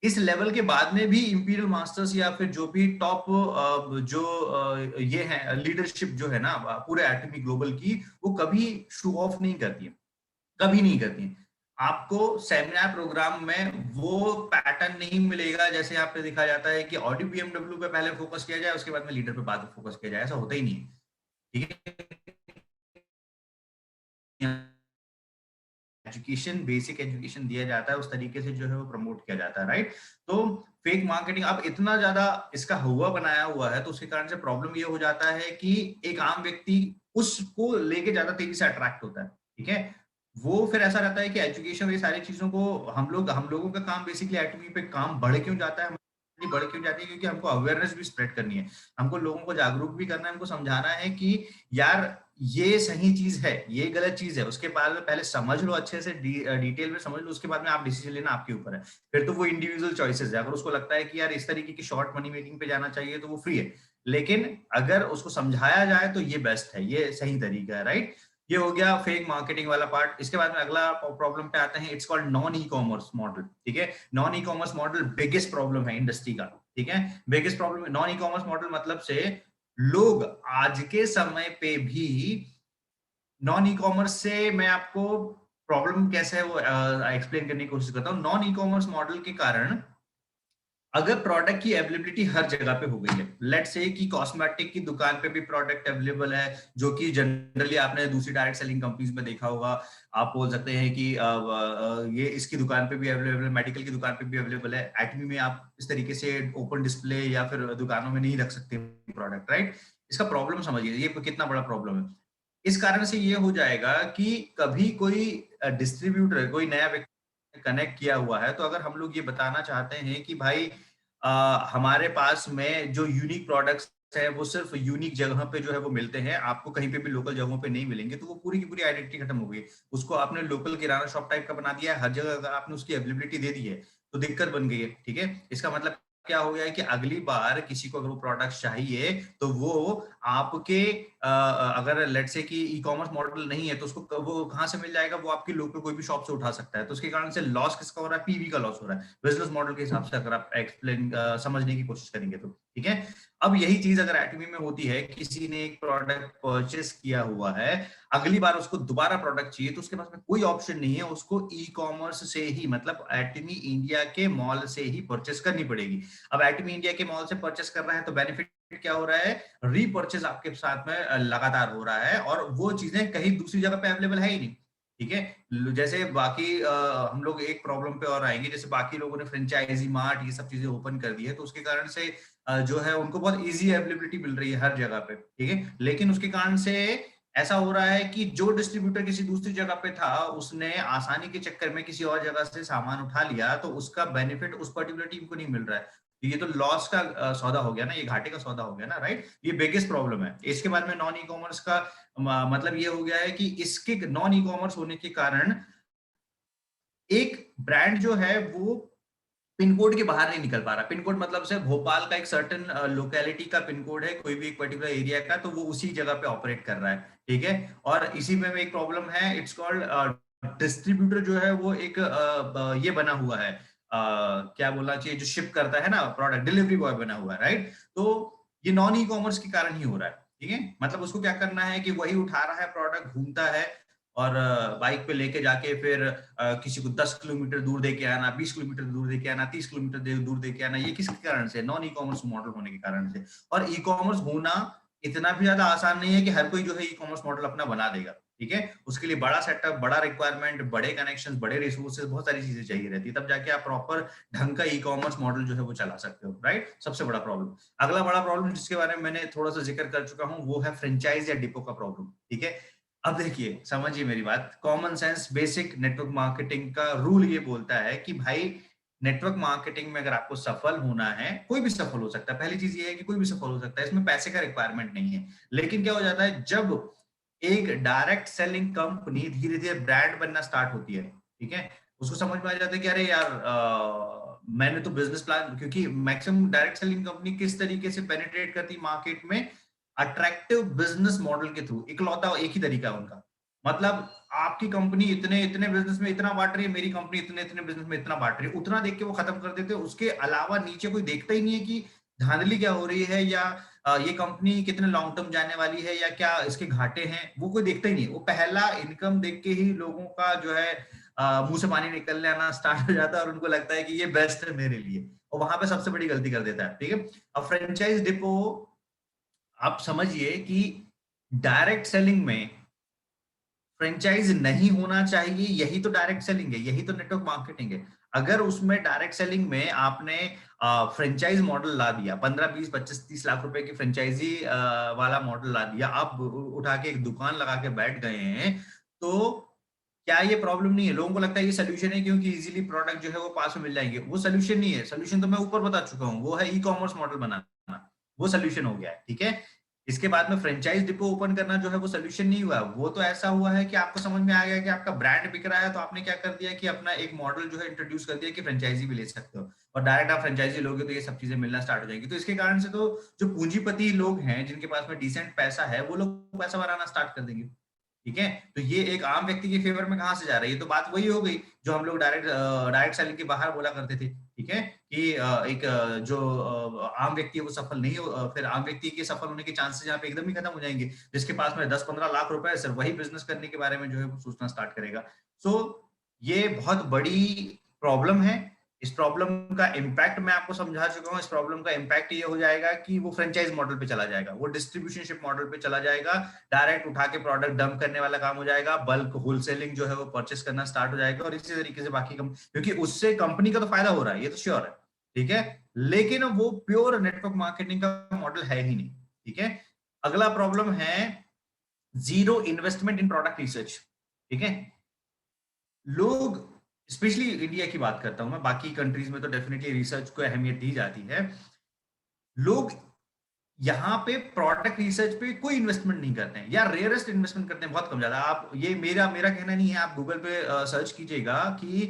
इस लेवल के बाद में भी इंपीरियल मास्टर्स या फिर जो भी टॉप ये है लीडरशिप जो है ना पूरे एटमी ग्लोबल की, वो कभी शो ऑफ नहीं करती है, कभी नहीं करती है। आपको सेमिनार प्रोग्राम में वो पैटर्न नहीं मिलेगा जैसे यहाँ पे दिखा जाता है कि ऑडी BMW पे पहले फोकस किया जाए, उसके बाद में लीडर पे बाद में फोकस किया जाए। ऐसा होता ही नहीं है, ठीक है। एजुकेशन, बेसिक एजुकेशन दिया जाता है, उस तरीके से जो है वो प्रमोट किया जाता है, राइट। तो फेक मार्केटिंग अब इतना ज्यादा इसका हुआ बनाया हुआ है, तो उसके कारण से प्रॉब्लम ये हो जाता है कि एक आम व्यक्ति उसको लेके ज्यादा तेजी से अट्रैक्ट होता है, ठीक है। वो फिर ऐसा रहता है कि एजुकेशन, ये सारी चीजों को हम लोगों का काम बेसिकली एटमी पे काम बढ़ क्यों जाता है, बढ़ क्यों जाती है, क्योंकि हमको अवेयरनेस भी स्प्रेड करनी है, हमको लोगों को जागरूक भी करना है, हमको समझाना है कि यार ये सही चीज है, ये गलत चीज है। उसके बाद में पहले समझ लो, अच्छे से डिटेल में समझ लो, उसके बाद में आप डिसीजन लेना आपके ऊपर है। फिर तो वो इंडिविजुअल चॉइसेस है। अगर उसको लगता है कि यार इस तरीके की शॉर्ट मनी मेकिंग पे जाना चाहिए तो वो फ्री है, लेकिन अगर उसको समझाया जाए तो ये बेस्ट है, ये सही तरीका है, राइट। ये हो गया फेक मार्केटिंग वाला पार्ट। इसके बाद में अगला प्रॉब्लम पे आते हैं, it's called non e commerce model, ठीक है। Non e commerce model biggest problem है इंडस्ट्री का, ठीक है। Biggest problem non e commerce model मतलब से लोग आज के समय पे भी नॉन ई कॉमर्स से, मैं आपको प्रॉब्लम कैसे है वो एक्सप्लेन करने की कोशिश करता हूँ। नॉन ई कॉमर्स मॉडल के कारण अगर प्रोडक्ट की अवेलेबिलिटी हर जगह पे हो गई है, लेट से कि कॉस्मेटिक की दुकान पे भी प्रोडक्ट अवेलेबल है, जो कि जनरली आपने दूसरी डायरेक्ट सेलिंग कंपनीज में देखा होगा। आप बोल सकते हैं कि ये इसकी दुकान पे भी अवेलेबल है, मेडिकल की दुकान पे भी अवेलेबल है। एटमी में आप इस तरीके से ओपन डिस्प्ले या फिर दुकानों में नहीं रख सकते प्रोडक्ट, राइट। इसका प्रॉब्लम समझिए, ये कितना बड़ा प्रॉब्लम है। इस कारण से ये हो जाएगा कि कभी कोई डिस्ट्रीब्यूटर, कोई नया व्यक्ति कनेक्ट किया हुआ है, तो अगर हम लोग ये बताना चाहते हैं कि भाई हमारे पास में जो यूनिक प्रोडक्ट्स है वो सिर्फ यूनिक जगह पे जो है वो मिलते हैं, आपको कहीं पे भी लोकल जगहों पे नहीं मिलेंगे, तो वो पूरी की पूरी आइडेंटिटी खत्म हो गई। उसको आपने लोकल किराना शॉप टाइप का बना दिया है, हर जगह अगर आपने उसकी अवेलेबिलिटी दे दी है तो दिक्कत बन गई है, ठीक है। इसका मतलब क्या हो गया है कि अगली बार किसी को अगर वो प्रोडक्ट चाहिए तो वो आपके अगर लेट से कि ई कॉमर्स मॉडल नहीं है तो उसको वो कहाँ से मिल जाएगा, वो आपकी लोकल कोई भी शॉप से उठा सकता है। तो उसके कारण से लॉस किसका हो रहा है, पीवी का लॉस हो रहा है, बिजनेस मॉडल के हिसाब से अगर आप एक्सप्लेन समझने की कोशिश करेंगे तो, ठीक है। अब यही चीज अगर एटमी में होती है, किसी ने एक प्रोडक्ट परचेस किया हुआ है, अगली बार उसको दोबारा प्रोडक्ट चाहिए, तो उसके पास में कोई ऑप्शन नहीं है, उसको ई कॉमर्स से ही, मतलब एटमी इंडिया के मॉल से ही परचेस करनी पड़ेगी। अब एटमी इंडिया के मॉल से परचेस कर रहे हैं तो बेनिफिट क्या हो रहा है, रीपरचेज आपके साथ में लगातार हो रहा है, और वो चीजें कहीं दूसरी जगह पे अवेलेबल है ही नहीं, ठीक है। जैसे बाकी हम लोग एक प्रॉब्लम पे और आएंगे, जैसे बाकी लोगों ने फ्रेंचाइजी मार्ट ये सब चीजें ओपन कर दी है, तो उसके कारण से जो है उनको बहुत इजी अवेलेबिलिटी मिल रही है हर जगह पे, ठीक है। लेकिन उसके कारण से ऐसा हो रहा है कि जो डिस्ट्रीब्यूटर किसी दूसरी जगह पे था, उसने आसानी के चक्कर में किसी और जगह से सामान उठा लिया, तो उसका बेनिफिट उस पर्टिकुलर टीम को नहीं मिल रहा है। ये तो लॉस का सौदा हो गया ना, ये घाटे का सौदा हो गया ना, राइट। ये बिगेस्ट प्रॉब्लम है। इसके बाद में नॉन ई कॉमर्स का मतलब ये हो गया है कि इसके नॉन ई कॉमर्स होने के कारण एक ब्रांड जो है वो पिन कोड के बाहर नहीं निकल पा रहा। पिन कोड मतलब से भोपाल का एक सर्टेन लोकेलिटी का पिन कोड है, कोई भी एक पर्टिकुलर एरिया का, तो वो उसी जगह पे ऑपरेट कर रहा है, ठीक है। और इसी में एक प्रॉब्लम है, इट्स कॉल्ड डिस्ट्रीब्यूटर जो है वो एक ये बना हुआ है, क्या बोलना चाहिए, जो शिप करता है ना प्रोडक्ट, डिलीवरी बॉय बना हुआ है, राइट? तो ये नॉन ई कॉमर्स के कारण ही हो रहा है, ठीक है? मतलब उसको क्या करना है कि वही उठा रहा है प्रोडक्ट, घूमता है और बाइक पे लेके जाके फिर किसी को 10 किलोमीटर दूर दे के आना, 20 किलोमीटर दूर दे के आना, 30 किलोमीटर दूर दे के आना। ये किसके कारण से? नॉन ई कॉमर्स मॉडल होने के कारण से। और ई कॉमर्स होना इतना भी ज्यादा आसान नहीं है कि हर कोई जो है ई कॉमर्स मॉडल अपना बना देगा, ठीक है? उसके लिए बड़ा सेटअप, बड़ा रिक्वायरमेंट, बड़े कनेक्शन, बड़े रिसोर्सेज, बहुत सारी चीजें चाहिए रहती है, तब जाके आप प्रॉपर ढंग का ई कॉमर्स मॉडल जो है वो चला सकते हो, राइट? सबसे बड़ा प्रॉब्लम। अगला बड़ा प्रॉब्लम जिसके बारे में मैंने थोड़ा सा जिक्र कर चुका हूँ, वो है फ्रेंचाइज या डिपो का प्रॉब्लम, ठीक है? अब देखिए, समझिए मेरी बात, common sense basic network marketing का रूल ये बोलता है कि भाई नेटवर्क मार्केटिंग में अगर आपको सफल होना है, कोई भी सफल हो सकता है, पहली चीज ये है कि कोई भी सफल हो सकता है, इसमें पैसे का रिक्वायरमेंट नहीं है। लेकिन क्या हो जाता है, जब एक डायरेक्ट सेलिंग कंपनी धीरे धीरे ब्रांड बनना स्टार्ट होती है, ठीक है, उसको समझ में आ जाता है कि अरे यार मैंने तो बिजनेस प्लान, क्योंकि मैक्सिमम डायरेक्ट सेलिंग कंपनी किस तरीके से पेनिट्रेट करती मार्केट में, अट्रैक्टिव बिजनेस मॉडल के थ्रू। इकलौता एक ही तरीका है उनका, मतलब आपकी कंपनी इतने इतने बिजनेस में इतना बांट रही है, मेरी कंपनी इतने इतने बिजनेस में इतना बांट रही है, उतना देख के वो खत्म कर देते हैं। उसके अलावा नीचे कोई देखता ही नहीं है कि धांधली क्या हो रही है, या ये कंपनी कितने लॉन्ग टर्म जाने वाली है, या क्या इसके घाटे हैं, वो कोई देखता ही नहीं है। वो पहला इनकम देख के ही लोगों का जो है मुंह से पानी निकलने आना स्टार्ट हो जाता है, और उनको लगता है कि ये बेस्ट है मेरे लिए, और वहां पे सबसे बड़ी गलती कर देता है, ठीक है? अब फ्रेंचाइज डिपो, आप समझिए कि डायरेक्ट सेलिंग में फ्रेंचाइज नहीं होना चाहिए, यही तो डायरेक्ट सेलिंग है, यही तो नेटवर्क मार्केटिंग है। अगर उसमें डायरेक्ट सेलिंग में आपने फ्रेंचाइज मॉडल ला दिया, 15, 20, 25, 30 लाख रुपए की फ्रेंचाइजी वाला मॉडल ला दिया, आप उठा के एक दुकान लगा के बैठ गए हैं, तो क्या ये प्रॉब्लम नहीं है? लोगों को लगता है ये सोल्यूशन है क्योंकि इजीली प्रोडक्ट जो है वो पास में मिल जाएंगे। वो सोल्यूशन नहीं है, सोल्यूशन तो मैं ऊपर बता चुका हूँ, वो है ई कॉमर्स मॉडल बनाना, वो सोल्यूशन हो गया है, ठीक है? इसके बाद में फ्रेंचाइज डिपो ओपन करना जो है वो सोल्यूशन नहीं हुआ। वो तो ऐसा हुआ है कि आपको समझ में आ गया कि आपका ब्रांड बिक रहा है, तो आपने क्या कर दिया कि अपना एक मॉडल जो है इंट्रोड्यूस कर दिया कि फ्रेंचाइजी भी ले सकते हो, और डायरेक्ट आप फ्रेंचाइजी लोगे तो ये सब चीजें मिलना स्टार्ट हो जाएंगी। तो इसके कारण से तो जो पूंजीपति लोग हैं, जिनके पास में डिसेंट पैसा है, वो लोग पैसा बनाना स्टार्ट कर देंगे, ठीक है? तो ये एक आम व्यक्ति के फेवर में कहां से जा रही है? ये तो बात वही हो गई जो हम लोग डायरेक्ट सेलिंग के बाहर बोला करते थे, ठीक है? कि एक जो आम व्यक्ति है वो सफल नहीं हो, फिर आम व्यक्ति के सफल होने के चांसेस यहाँ पे एकदम ही खत्म हो जाएंगे, जिसके पास में 10-15 लाख रुपए है, सिर्फ वही बिजनेस करने के बारे में जो है वो सोचना स्टार्ट करेगा। सो ये बहुत बड़ी प्रॉब्लम है। इस प्रॉब्लम का इम्पैक्ट मैं आपको समझा चुका हूँ। इस प्रॉब्लम का इम्पैक्ट ये हो जाएगा कि वो फ्रेंचाइज मॉडल पे चला जाएगा, वो डिस्ट्रीब्यूशनशिप मॉडल पे चला जाएगा, डायरेक्ट उठा के प्रोडक्ट डंप करने वाला काम हो जाएगा, बल्क होलसेलिंग जो है वो परचेस करना स्टार्ट हो जाएगा, और इसी तरीके से बाकी क्योंकि उससे कंपनी का तो फायदा हो रहा है, ये तो श्योर है, ठीक है? लेकिन वो प्योर नेटवर्क मार्केटिंग का मॉडल है ही नहीं, ठीक है? अगला प्रॉब्लम है जीरो इन्वेस्टमेंट इन प्रोडक्ट रिसर्च, ठीक है? लोग, स्पेशली इंडिया की बात करता हूं मैं, बाकी कंट्रीज में तो डेफिनेटली रिसर्च को अहमियत दी जाती है, लोग यहाँ पे प्रोडक्ट रिसर्च पे कोई इन्वेस्टमेंट नहीं करते हैं, या रेयरेस्ट इन्वेस्टमेंट करते हैं, बहुत कम ज्यादा। आप, ये मेरा मेरा कहना नहीं है, आप गूगल पे सर्च कीजिएगा कि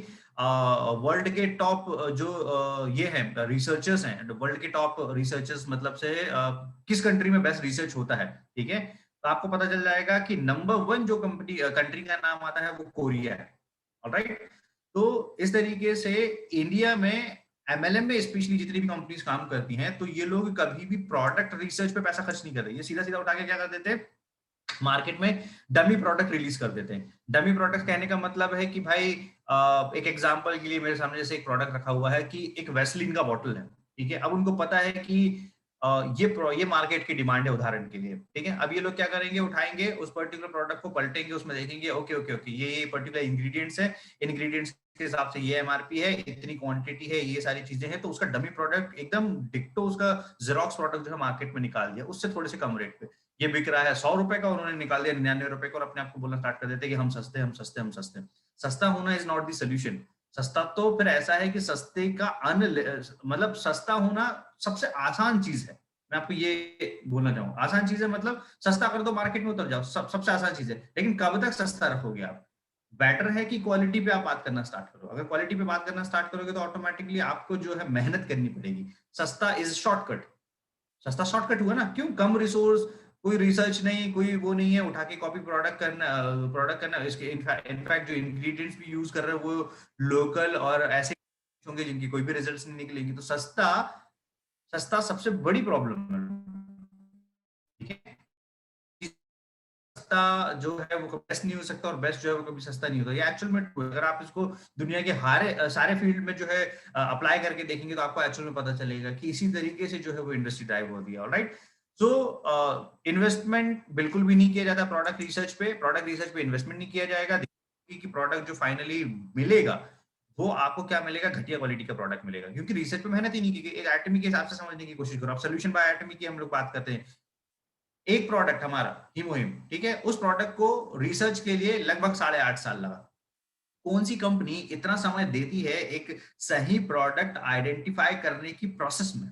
वर्ल्ड के टॉप जो ये है रिसर्चर्स हैं, वर्ल्ड के टॉप रिसर्चर्स मतलब से किस कंट्री में बेस्ट रिसर्च होता है, ठीक है? तो आपको पता चल जाएगा कि नंबर 1 जो कंट्री का नाम आता है वो कोरिया है, ऑलराइट? तो इस तरीके से इंडिया में एमएलएम में स्पेशली जितनी भी कंपनीज काम करती हैं, तो ये लोग कभी भी प्रोडक्ट रिसर्च पे पैसा खर्च नहीं कर रहे। ये सीधा सीधा उठा के क्या कर देते हैं, मार्केट में डमी प्रोडक्ट रिलीज कर देते हैं। डमी प्रोडक्ट कहने का मतलब है कि भाई एक एग्जांपल के लिए मेरे सामने जैसे एक प्रोडक्ट रखा हुआ है कि एक वेसलीन का बॉटल है, ठीक है? अब उनको पता है कि ये मार्केट की डिमांड है उदाहरण के लिए, ठीक है? अब ये लोग क्या करेंगे, उठाएंगे उस पर्टिकुलर प्रोडक्ट को, पलटेंगे, उसमें देखेंगे ओके ओके ओके ये पर्टिकुलर इंग्रेडिएंट्स है, इंग्रेडिएंट्स के हिसाब से ये एमआरपी है, इतनी क्वांटिटी है, ये सारी चीजें हैं, तो उसका डमी प्रोडक्ट एकदम डिक्टो उसका जेरोक्स प्रोडक्ट जो है मार्केट में निकाल दिया, उससे थोड़े से कम रेट पे। ये बिक रहा है 100 रुपए का, उन्होंने निकाल दिया 99 रुपए का, और अपने आप को बोलना स्टार्ट कर देते हैं कि हम सस्ते हम सस्ते हम सस्ते। सस्ता होना इज नॉट द सोल्यूशन। सस्ता तो फिर ऐसा है कि सस्ते का मतलब सस्ता होना सबसे आसान चीज है। मैं आपको ये बोलना चाहूंगा, आसान चीज है मतलब सस्ता कर दो, मार्केट में उतर जाओ, सबसे आसान चीज है। लेकिन कब तक सस्ता रखोगे आप? बेटर है कि क्वालिटी पे आप बात करना स्टार्ट करो। अगर क्वालिटी पे बात करना स्टार्ट करोगे तो ऑटोमेटिकली आपको जो है मेहनत करनी पड़ेगी। सस्ता इज शॉर्टकट, सस्ता शॉर्टकट हुआ ना, क्यों? कम रिसोर्स, कोई रिसर्च नहीं, कोई वो नहीं है, उठा के कॉपी प्रोडक्ट करना। इसके इनफैक्ट जो इंग्रेडिएंट्स भी यूज कर रहे हैं वो लोकल और ऐसे होंगे जिनकी कोई भी रिजल्ट्स नहीं निकलेंगे। तो सस्ता सस्ता सबसे बड़ी प्रॉब्लम है, ठीक है। सस्ता जो है वो कभी बेस्ट नहीं हो सकता और बेस्ट जो है वो कभी सस्ता नहीं होता। ये एक्चुअल में true है। अगर आप इसको दुनिया के सारे फील्ड में जो है अप्लाई करके देखेंगे तो आपको एक्चुअल में पता चलेगा कि इसी तरीके से जो है वो इंडस्ट्री ड्राइव होती है। ऑलराइट, सो इन्वेस्टमेंट बिल्कुल भी नहीं किया जाता प्रोडक्ट रिसर्च पे। प्रोडक्ट रिसर्च पे इन्वेस्टमेंट नहीं किया जाएगा कि प्रोडक्ट जो फाइनली मिलेगा वो आपको क्या मिलेगा, घटिया क्वालिटी का प्रोडक्ट मिलेगा, क्योंकि रिसर्च पे मेहनत ही नहीं की गई। एक एटमी के हिसाब से समझने की कोशिश करो। अब सोल्यूशन बाय एटमी की हम लोग बात करते हैं, एक प्रोडक्ट हमारा हीमोहिम, ठीक है, उस प्रोडक्ट को रिसर्च के लिए लगभग 8.5 साल लगा। कौन सी कंपनी इतना समय देती है एक सही प्रोडक्ट आइडेंटिफाई करने की प्रोसेस में?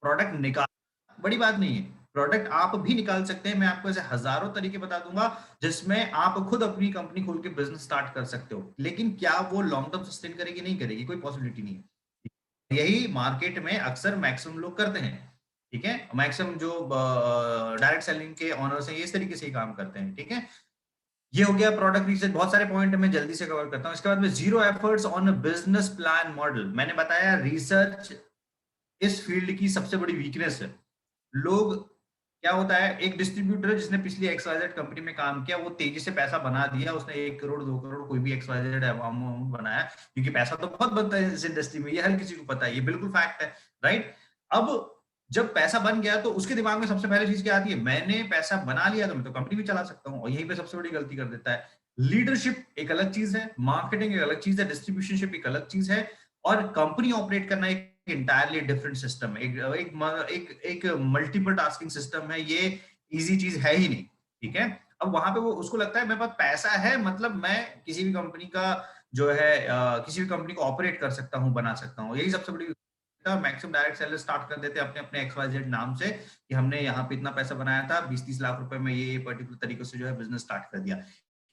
प्रोडक्ट निकाल बड़ी बात नहीं है, प्रोडक्ट आप भी निकाल सकते हैं। मैं आपको ऐसे हजारों तरीके बता दूंगा जिसमें आप खुद अपनी कंपनी खोल के बिजनेस स्टार्ट कर सकते हो, लेकिन क्या वो लॉन्ग टर्म सस्टेन करेगी? नहीं करेगी, कोई पॉसिबिलिटी नहीं है। यही मार्केट में अक्सर मैक्सिमम लोग करते हैं, ठीक है। मैक्सिमम जो डायरेक्ट सेलिंग के ऑनर्स हैं ये इस तरीके से ही काम करते हैं, ठीक है। ये हो गया प्रोडक्ट रिसर्च। बहुत सारे पॉइंट मैं जल्दी से कवर करता हूं। इसके बाद में zero efforts on business plan model. मैंने बताया रिसर्च इस फील्ड की सबसे बड़ी वीकनेस है। लोग, क्या होता है, एक डिस्ट्रीब्यूटर है जिसने पिछली XYZ कंपनी में काम किया, वो तेजी से पैसा बना दिया, उसने 1 करोड़ 2 करोड़ कोई भी XYZ अमाउंट बनाया, क्योंकि पैसा तो बहुत बनता है इस इंडस्ट्री में, ये हर किसी को पता है, ये बिल्कुल फैक्ट है, राइट। अब जब पैसा बन गया तो उसके दिमाग में सबसे पहले चीज क्या आती है, मैंने पैसा बना लिया तो मैं तो कंपनी भी चला सकता हूँ, और यहीं पे सबसे बड़ी गलती कर देता है। लीडरशिप एक अलग चीज है, मार्केटिंग एक अलग चीज है, डिस्ट्रीब्यूशनशिप एक अलग चीज है, और कंपनी ऑपरेट करना एक इंटायरली डिफरेंट सिस्टम है। एक मल्टीपल टास्किंग सिस्टम है, ये इजी चीज है ही नहीं, ठीक है। अब वहां पे वो उसको लगता है मेरे पास पैसा है, मतलब मैं किसी भी कंपनी का जो है किसी भी कंपनी को ऑपरेट कर सकता हूँ, बना सकता हूँ। यही सबसे बड़ी मैक्सिमम डायरेक्ट सेलर स्टार्ट कर देते हैं अपने अपने XYZ नाम से कि हमने यहाँ पे इतना पैसा बनाया था, 20-30 लाख रुपए में ये पर्टिकुलर तरीके से जो है बिजनेस स्टार्ट कर दिया।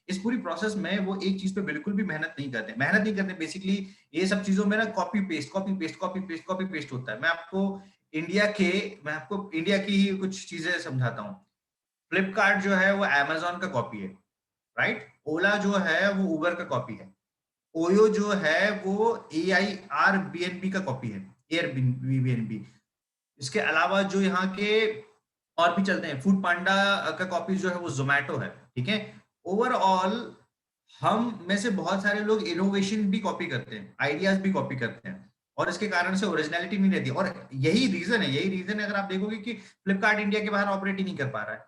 इस पूरी प्रोसेस में वो एक चीज पे बिल्कुल भी मेहनत नहीं करते बेसिकली। ये सब चीजों में ना copy paste copy paste copy paste copy paste होता है। इंडिया के मैं आपको इंडिया की ही कुछ चीजें समझाता हूँ। फ्लिपकार्ट जो है वो अमेजोन का कॉपी है, राइट। ओला जो है वो उबर का कॉपी है। ओयो जो है वो AIRBNB का कॉपी है, एयरबीएनबी। इसके अलावा जो यहाँ के और भी चलते हैं, फूड पांडा का कॉपी जो है वो जोमेटो है, ठीक है। ओवरऑल हम में से बहुत सारे लोग इनोवेशन भी कॉपी करते हैं, आइडियाज भी कॉपी करते हैं, और इसके कारण से ओरिजिनलिटी नहीं रहती। और यही रीजन है अगर आप देखोगे कि फ्लिपकार्ट इंडिया के बाहर ऑपरेट ही नहीं कर पा रहा है।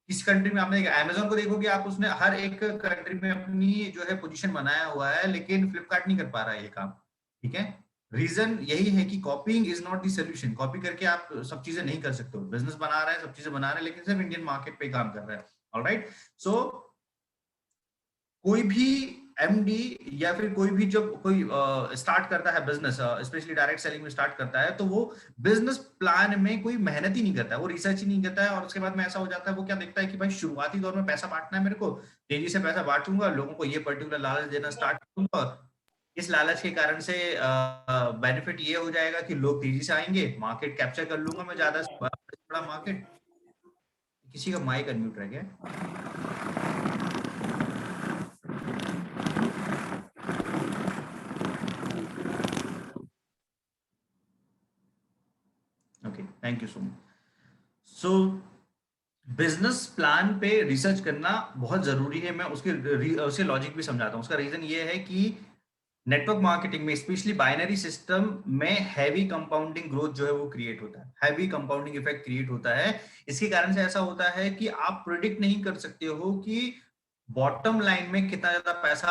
किस कंट्री में आपने अमेजोन को देखोगे आप, उसने हर एक कंट्री में अपनी जो है पोजीशन बनाया हुआ है, लेकिन फ्लिपकार्ट नहीं कर पा रहा है ये काम, ठीक है। रीजन यही है कि कॉपिंग is not the solution. Copy करके आप सब चीजें नहीं कर सकते हो। बिजनेस बना रहा है, सब चीजें बना रहे हैं, लेकिन सिर्फ इंडियन मार्केट पे काम कर रहा है। ऑलराइट, सो कोई भी MD या फिर कोई भी जब कोई स्टार्ट करता है बिजनेस, स्पेशली डायरेक्ट सेलिंग में स्टार्ट करता है, तो वो बिजनेस प्लान में कोई मेहनत ही नहीं करता है, वो रिसर्च ही नहीं करता है। और उसके बाद में ऐसा हो जाता है, वो क्या देखता है कि भाई शुरुआती दौर में पैसा बांटना है मेरे को, तेजी से पैसा बांटूंगा, लोगों को ये पर्टिकुलर लालच देना स्टार्ट करूंगा। इस लालच के कारण से बेनिफिट ये हो जाएगा कि लोग तेजी से आएंगे, मार्केट कैप्चर कर लूंगा मैं ज्यादा से बड़ा मार्केट। किसी का माइक अनम्यूट रह गया। Okay, thank you so much. So business plan पे रिसर्च करना बहुत जरूरी है। मैं उसके लॉजिक भी समझाता हूँ। उसका रीजन ये है कि नेटवर्क मार्केटिंग में, स्पेशली बाइनरी सिस्टम में, हैवी कंपाउंडिंग ग्रोथ जो है वो क्रिएट होता है, हैवी कंपाउंडिंग इफेक्ट क्रिएट होता है। इसके कारण से ऐसा होता है कि आप प्रिडिक्ट नहीं कर सकते हो कि बॉटम लाइन में कितना ज्यादा पैसा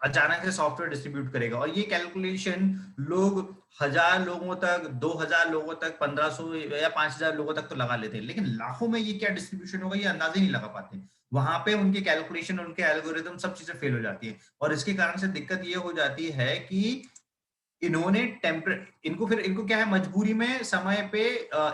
अचानक से सॉफ्टवेयर डिस्ट्रीब्यूट करेगा। और ये कैलकुलेशन लोग 1000 लोगों तक, 2000 लोगों तक, 1500 या 5000 लोगों तक तो लगा लेते हैं, लेकिन लाखों में ये क्या डिस्ट्रीब्यूशन होगा ये अंदाजा ही नहीं लगा पाते। वहां पे उनके कैलकुलेशन, उनके एल्गोरिदम, सब चीजें फेल हो जाती है। और इसके कारण से दिक्कत ये हो जाती है कि इनको क्या है, मजबूरी में समय पे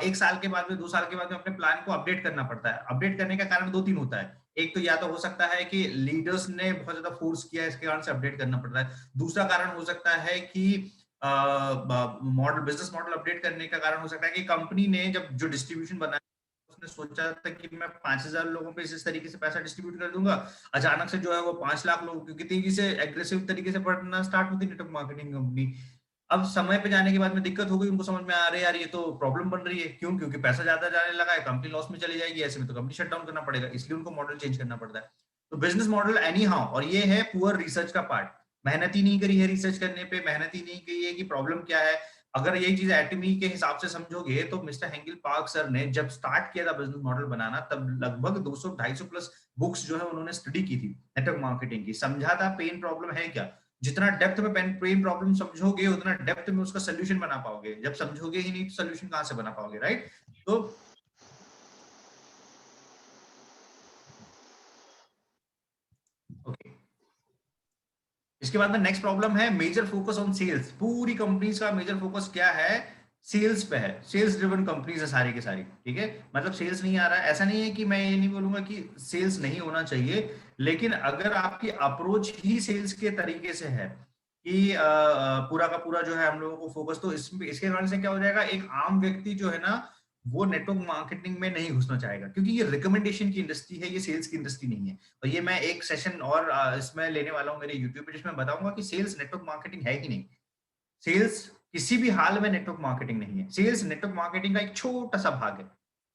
1 साल के बाद में, 2 साल के बाद में अपने प्लान को अपडेट करना पड़ता है। अपडेट करने का कारण 2-3 होता है। एक तो या तो हो सकता है कि लीडर्स ने बहुत ज्यादा फोर्स किया है, इसके कारण से अपडेट करना पड़ रहा है। दूसरा कारण हो सकता है कि बिजनेस मॉडल अपडेट करने का कारण हो सकता है कि कंपनी ने जब जो डिस्ट्रीब्यूशन बनाया उसने सोचा था कि मैं 5,000 लोगों पे इस तरीके से पैसा डिस्ट्रीब्यूट कर दूंगा, अचानक से जो है वो 5 लाख लोग, क्योंकि तेजी से एग्रेसिव तरीके से बढ़ना स्टार्ट होती नेटवर्क मार्केटिंग कंपनी। अब समय पे जाने के बाद में दिक्कत हो गई, उनको समझ में आ रही यार ये तो प्रॉब्लम बन रही है, क्यों? क्योंकि पैसा ज्यादा जाने लगा है, कंपनी लॉस में चली जाएगी, ऐसे में तो कंपनी शट डाउन करना पड़ेगा, इसलिए उनको मॉडल चेंज करना पड़ता है। तो बिजनेस मॉडल एनी हाउ, और ये है पुअर रिसर्च का पार्ट, मेहनत ही नहीं करी है रिसर्च करने पे, मेहनत ही नहीं की है कि प्रॉब्लम क्या है। अगर यही चीज एटमी के हिसाब से समझोगे तो मिस्टर हेंगल पार्क सर ने जब स्टार्ट किया था बिजनेस मॉडल बनाना, तब लगभग 200-250 प्लस बुक्स जो है उन्होंने स्टडी की थी नेटवर्क मार्केटिंग की, समझा था पेन प्रॉब्लम है क्या। जितना डेप्थ में पेन प्रॉब्लम समझोगे उतना डेप्थ में उसका सोल्यूशन बना पाओगे, जब समझोगे ही नहीं तो सोल्यूशन कहां से बना पाओगे, राइट? तो ओके, इसके बाद में नेक्स्ट प्रॉब्लम है मेजर फोकस ऑन सेल्स। पूरी कंपनीज का मेजर फोकस क्या है? सेल्स पे है, सेल्स ड्रिवन कंपनीज है सारी की सारी, ठीक है। मतलब सेल्स नहीं आ रहा है, ऐसा नहीं है कि मैं ये नहीं बोलूंगा कि सेल्स नहीं होना चाहिए, लेकिन अगर आपकी अप्रोच ही सेल्स के तरीके से है कि पूरा का पूरा जो है हम लोगों को फोकस, तो इसके कारण से क्या हो जाएगा, एक आम व्यक्ति जो है ना वो नेटवर्क मार्केटिंग में नहीं घुसना चाहेगा, क्योंकि ये रिकमेंडेशन की इंडस्ट्री है, ये सेल्स की इंडस्ट्री नहीं है। और ये मैं एक सेशन और इसमें लेने वाला हूँ मेरे यूट्यूब पे, जिसमें बताऊंगा कि सेल्स नेटवर्क मार्केटिंग है कि नहीं। सेल्स किसी भी हाल में नेटवर्क मार्केटिंग नहीं है, सेल्स नेटवर्क मार्केटिंग का एक छोटा सा भाग है,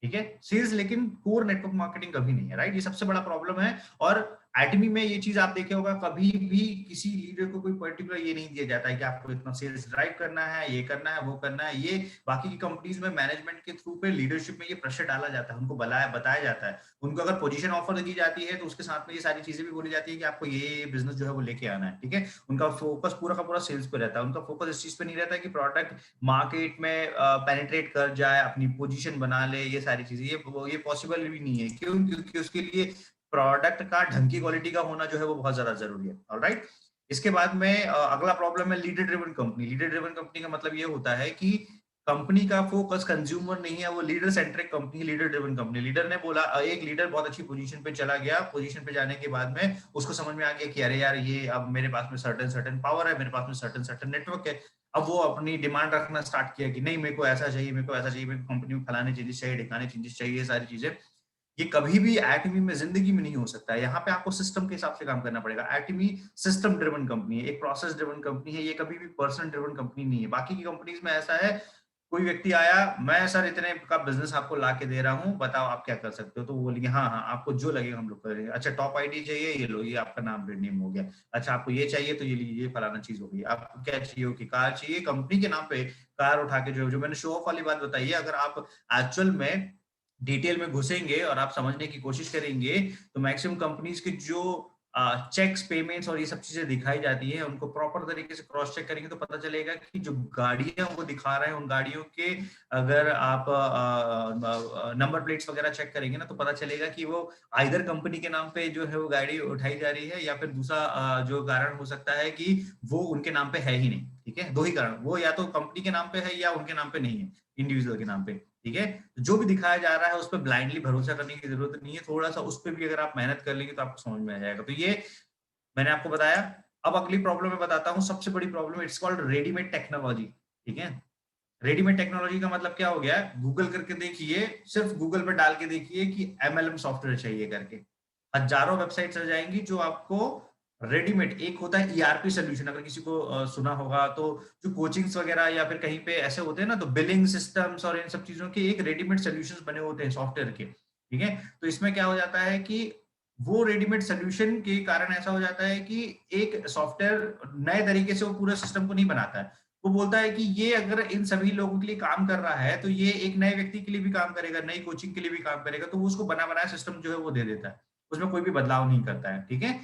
ठीक है। सेल्स लेकिन कोर नेटवर्क मार्केटिंग कभी नहीं है, राइट? ये सबसे बड़ा प्रॉब्लम है। और एटमी में ये चीज आप देखे होगा, कभी भी किसी लीडर को कोई पर्टिकुलर ये नहीं दिया जाता है कि आपको इतना सेल्स ड्राइव करना है, ये करना है, वो करना है। ये बाकी की कंपनीज में मैनेजमेंट के थ्रू पे लीडरशिप में ये प्रेशर डाला जाता है, उनको बताया जाता है। उनको अगर पोजीशन ऑफर दी जाती है तो उसके साथ में ये सारी चीजें भी बोली जाती है कि आपको ये बिजनेस जो है वो लेके आना है, ठीक है। उनका फोकस पूरा का पूरा सेल्स पे रहता है, उनका फोकस इस चीज पे नहीं रहता है कि प्रोडक्ट मार्केट में पेनिट्रेट कर जाए, अपनी पोजीशन बना ले, ये सारी चीजें ये पॉसिबल भी नहीं है। क्यों? क्योंकि उसके लिए प्रोडक्ट का ढंग की क्वालिटी का होना जो है वो बहुत ज्यादा जरूरी है, ऑलराइट। इसके बाद में अगला प्रॉब्लम है leader driven company. Leader driven company का मतलब ये होता है कि कंपनी का फोकस कंज्यूमर नहीं है, वो leader centric company, leader driven company. Leader ने बोला, एक लीडर बहुत अच्छी पोजीशन पे चला गया, पोजीशन पे जाने के बाद में उसको समझ में आ गया कि अरे यार ये अब मेरे पास में सर्टेन सर्टेन पावर है, मेरे पास में सर्टेन सर्टेन नेटवर्क है। अब वो अपनी डिमांड रखना स्टार्ट किया कि नहीं मेरे को ऐसा चाहिए, मेरे को ऐसा चाहिए, मेरे को कंपनी में फलाने चेंजेस चाहिए, ढिकाने चेंजेस चाहिए, ये सारी चीजें। ये कभी भी एटमी में जिंदगी में नहीं हो सकता है। यहाँ पे आपको सिस्टम के हिसाब से काम करना पड़ेगा। एटमी सिस्टम ड्रिवन कंपनी है, एक प्रोसेस ड्रिवन कंपनी है, ये कभी भी पर्सन ड्रिवन कंपनी नहीं है। बाकी की कंपनीज में ऐसा है, कोई व्यक्ति आया, मैं सर इतने का बिजनेस आपको ला के दे रहा हूँ, बताओ आप क्या कर सकते हो। तो वो बोलेंगे हाँ हाँ आपको जो लगेगा हम लोग करेंगे। अच्छा टॉप आईडी चाहिए, ये लो, ये आपका नाम ब्रांड नेम हो गया। अच्छा आपको ये चाहिए तो ये लीजिए, फलाना चीज हो गई। आपको क्या चाहिए कि कार चाहिए, कंपनी के नाम पे कार उठा के जो मैंने शो ऑफ वाली बात बताई है, अगर आप एक्चुअल में डिटेल में घुसेंगे और आप समझने की कोशिश करेंगे तो मैक्सिमम कंपनीज के जो चेक्स, पेमेंट्स और ये सब चीजें दिखाई जाती है, उनको प्रॉपर तरीके से क्रॉस चेक करेंगे तो पता चलेगा कि जो गाड़ियां वो दिखा रहे हैं, उन गाड़ियों के अगर आप नंबर प्लेट्स वगैरह चेक करेंगे ना, तो पता चलेगा कि वो आइदर कंपनी के नाम पे जो है वो गाड़ी उठाई जा रही है, या फिर दूसरा जो कारण हो सकता है कि वो उनके नाम पे है ही नहीं, ठीक है। दो ही कारण, वो या तो कंपनी के नाम पे है या उनके नाम पे नहीं है, इंडिविजुअल के नाम पे, ठीक है। जो भी दिखाया जा रहा है उस पर ब्लाइंडली भरोसा करने की जरूरत नहीं है, थोड़ा सा उस पर भी अगर आप मेहनत कर लेंगे तो आपको समझ में आ जाएगा। तो ये मैंने आपको बताया। अब अगली प्रॉब्लम मैं बताता हूँ, सबसे बड़ी problem, it's called readymade technology, ठीक है। रेडीमेड टेक्नोलॉजी का मतलब क्या हो गया? गूगल करके देखिए, सिर्फ गूगल पे डाल के देखिए कि एमएलएम सॉफ्टवेयर चाहिए करके, हजारों वेबसाइट्स आ जाएंगी जो आपको रेडीमेड। एक होता है ईआरपी सोल्यूशन, अगर किसी को सुना होगा तो, जो कोचिंग्स वगैरह या फिर कहीं पे ऐसे होते हैं ना, तो बिलिंग सिस्टम्स और इन सब चीजों के एक रेडीमेड सोल्यूशंस बने होते हैं सॉफ्टवेयर के, ठीक है। तो इसमें क्या हो जाता है कि वो रेडीमेड सोल्यूशन के कारण ऐसा हो जाता है कि एक सॉफ्टवेयर नए तरीके से वो पूरे सिस्टम को नहीं बनाता है। वो बोलता है कि ये अगर इन सभी लोगों के लिए काम कर रहा है तो ये एक नए व्यक्ति के लिए भी काम करेगा, नई कोचिंग के लिए भी काम करेगा, तो वो उसको बना बनाया सिस्टम जो है वो दे देता है, उसमें कोई भी बदलाव नहीं करता है, ठीक है।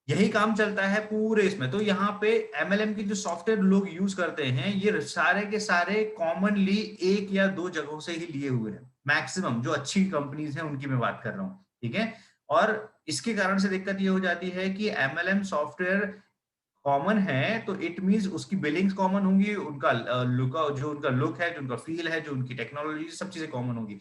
यही काम चलता है पूरे इसमें। तो यहाँ पे एमएलएम की जो सॉफ्टवेयर लोग यूज करते हैं, ये सारे के सारे कॉमनली एक या दो जगहों से ही लिए हुए हैं, मैक्सिमम जो अच्छी कंपनीज हैं उनकी मैं बात कर रहा हूँ, ठीक है। और इसके कारण से दिक्कत ये हो जाती है कि एमएलएम सॉफ्टवेयर कॉमन है तो इट मींस उसकी बिलिंग्स कॉमन होंगी, उनका लुक, जो उनका लुक है, जो उनका फील है, जो उनकी टेक्नोलॉजी, सब चीजें कॉमन होंगी।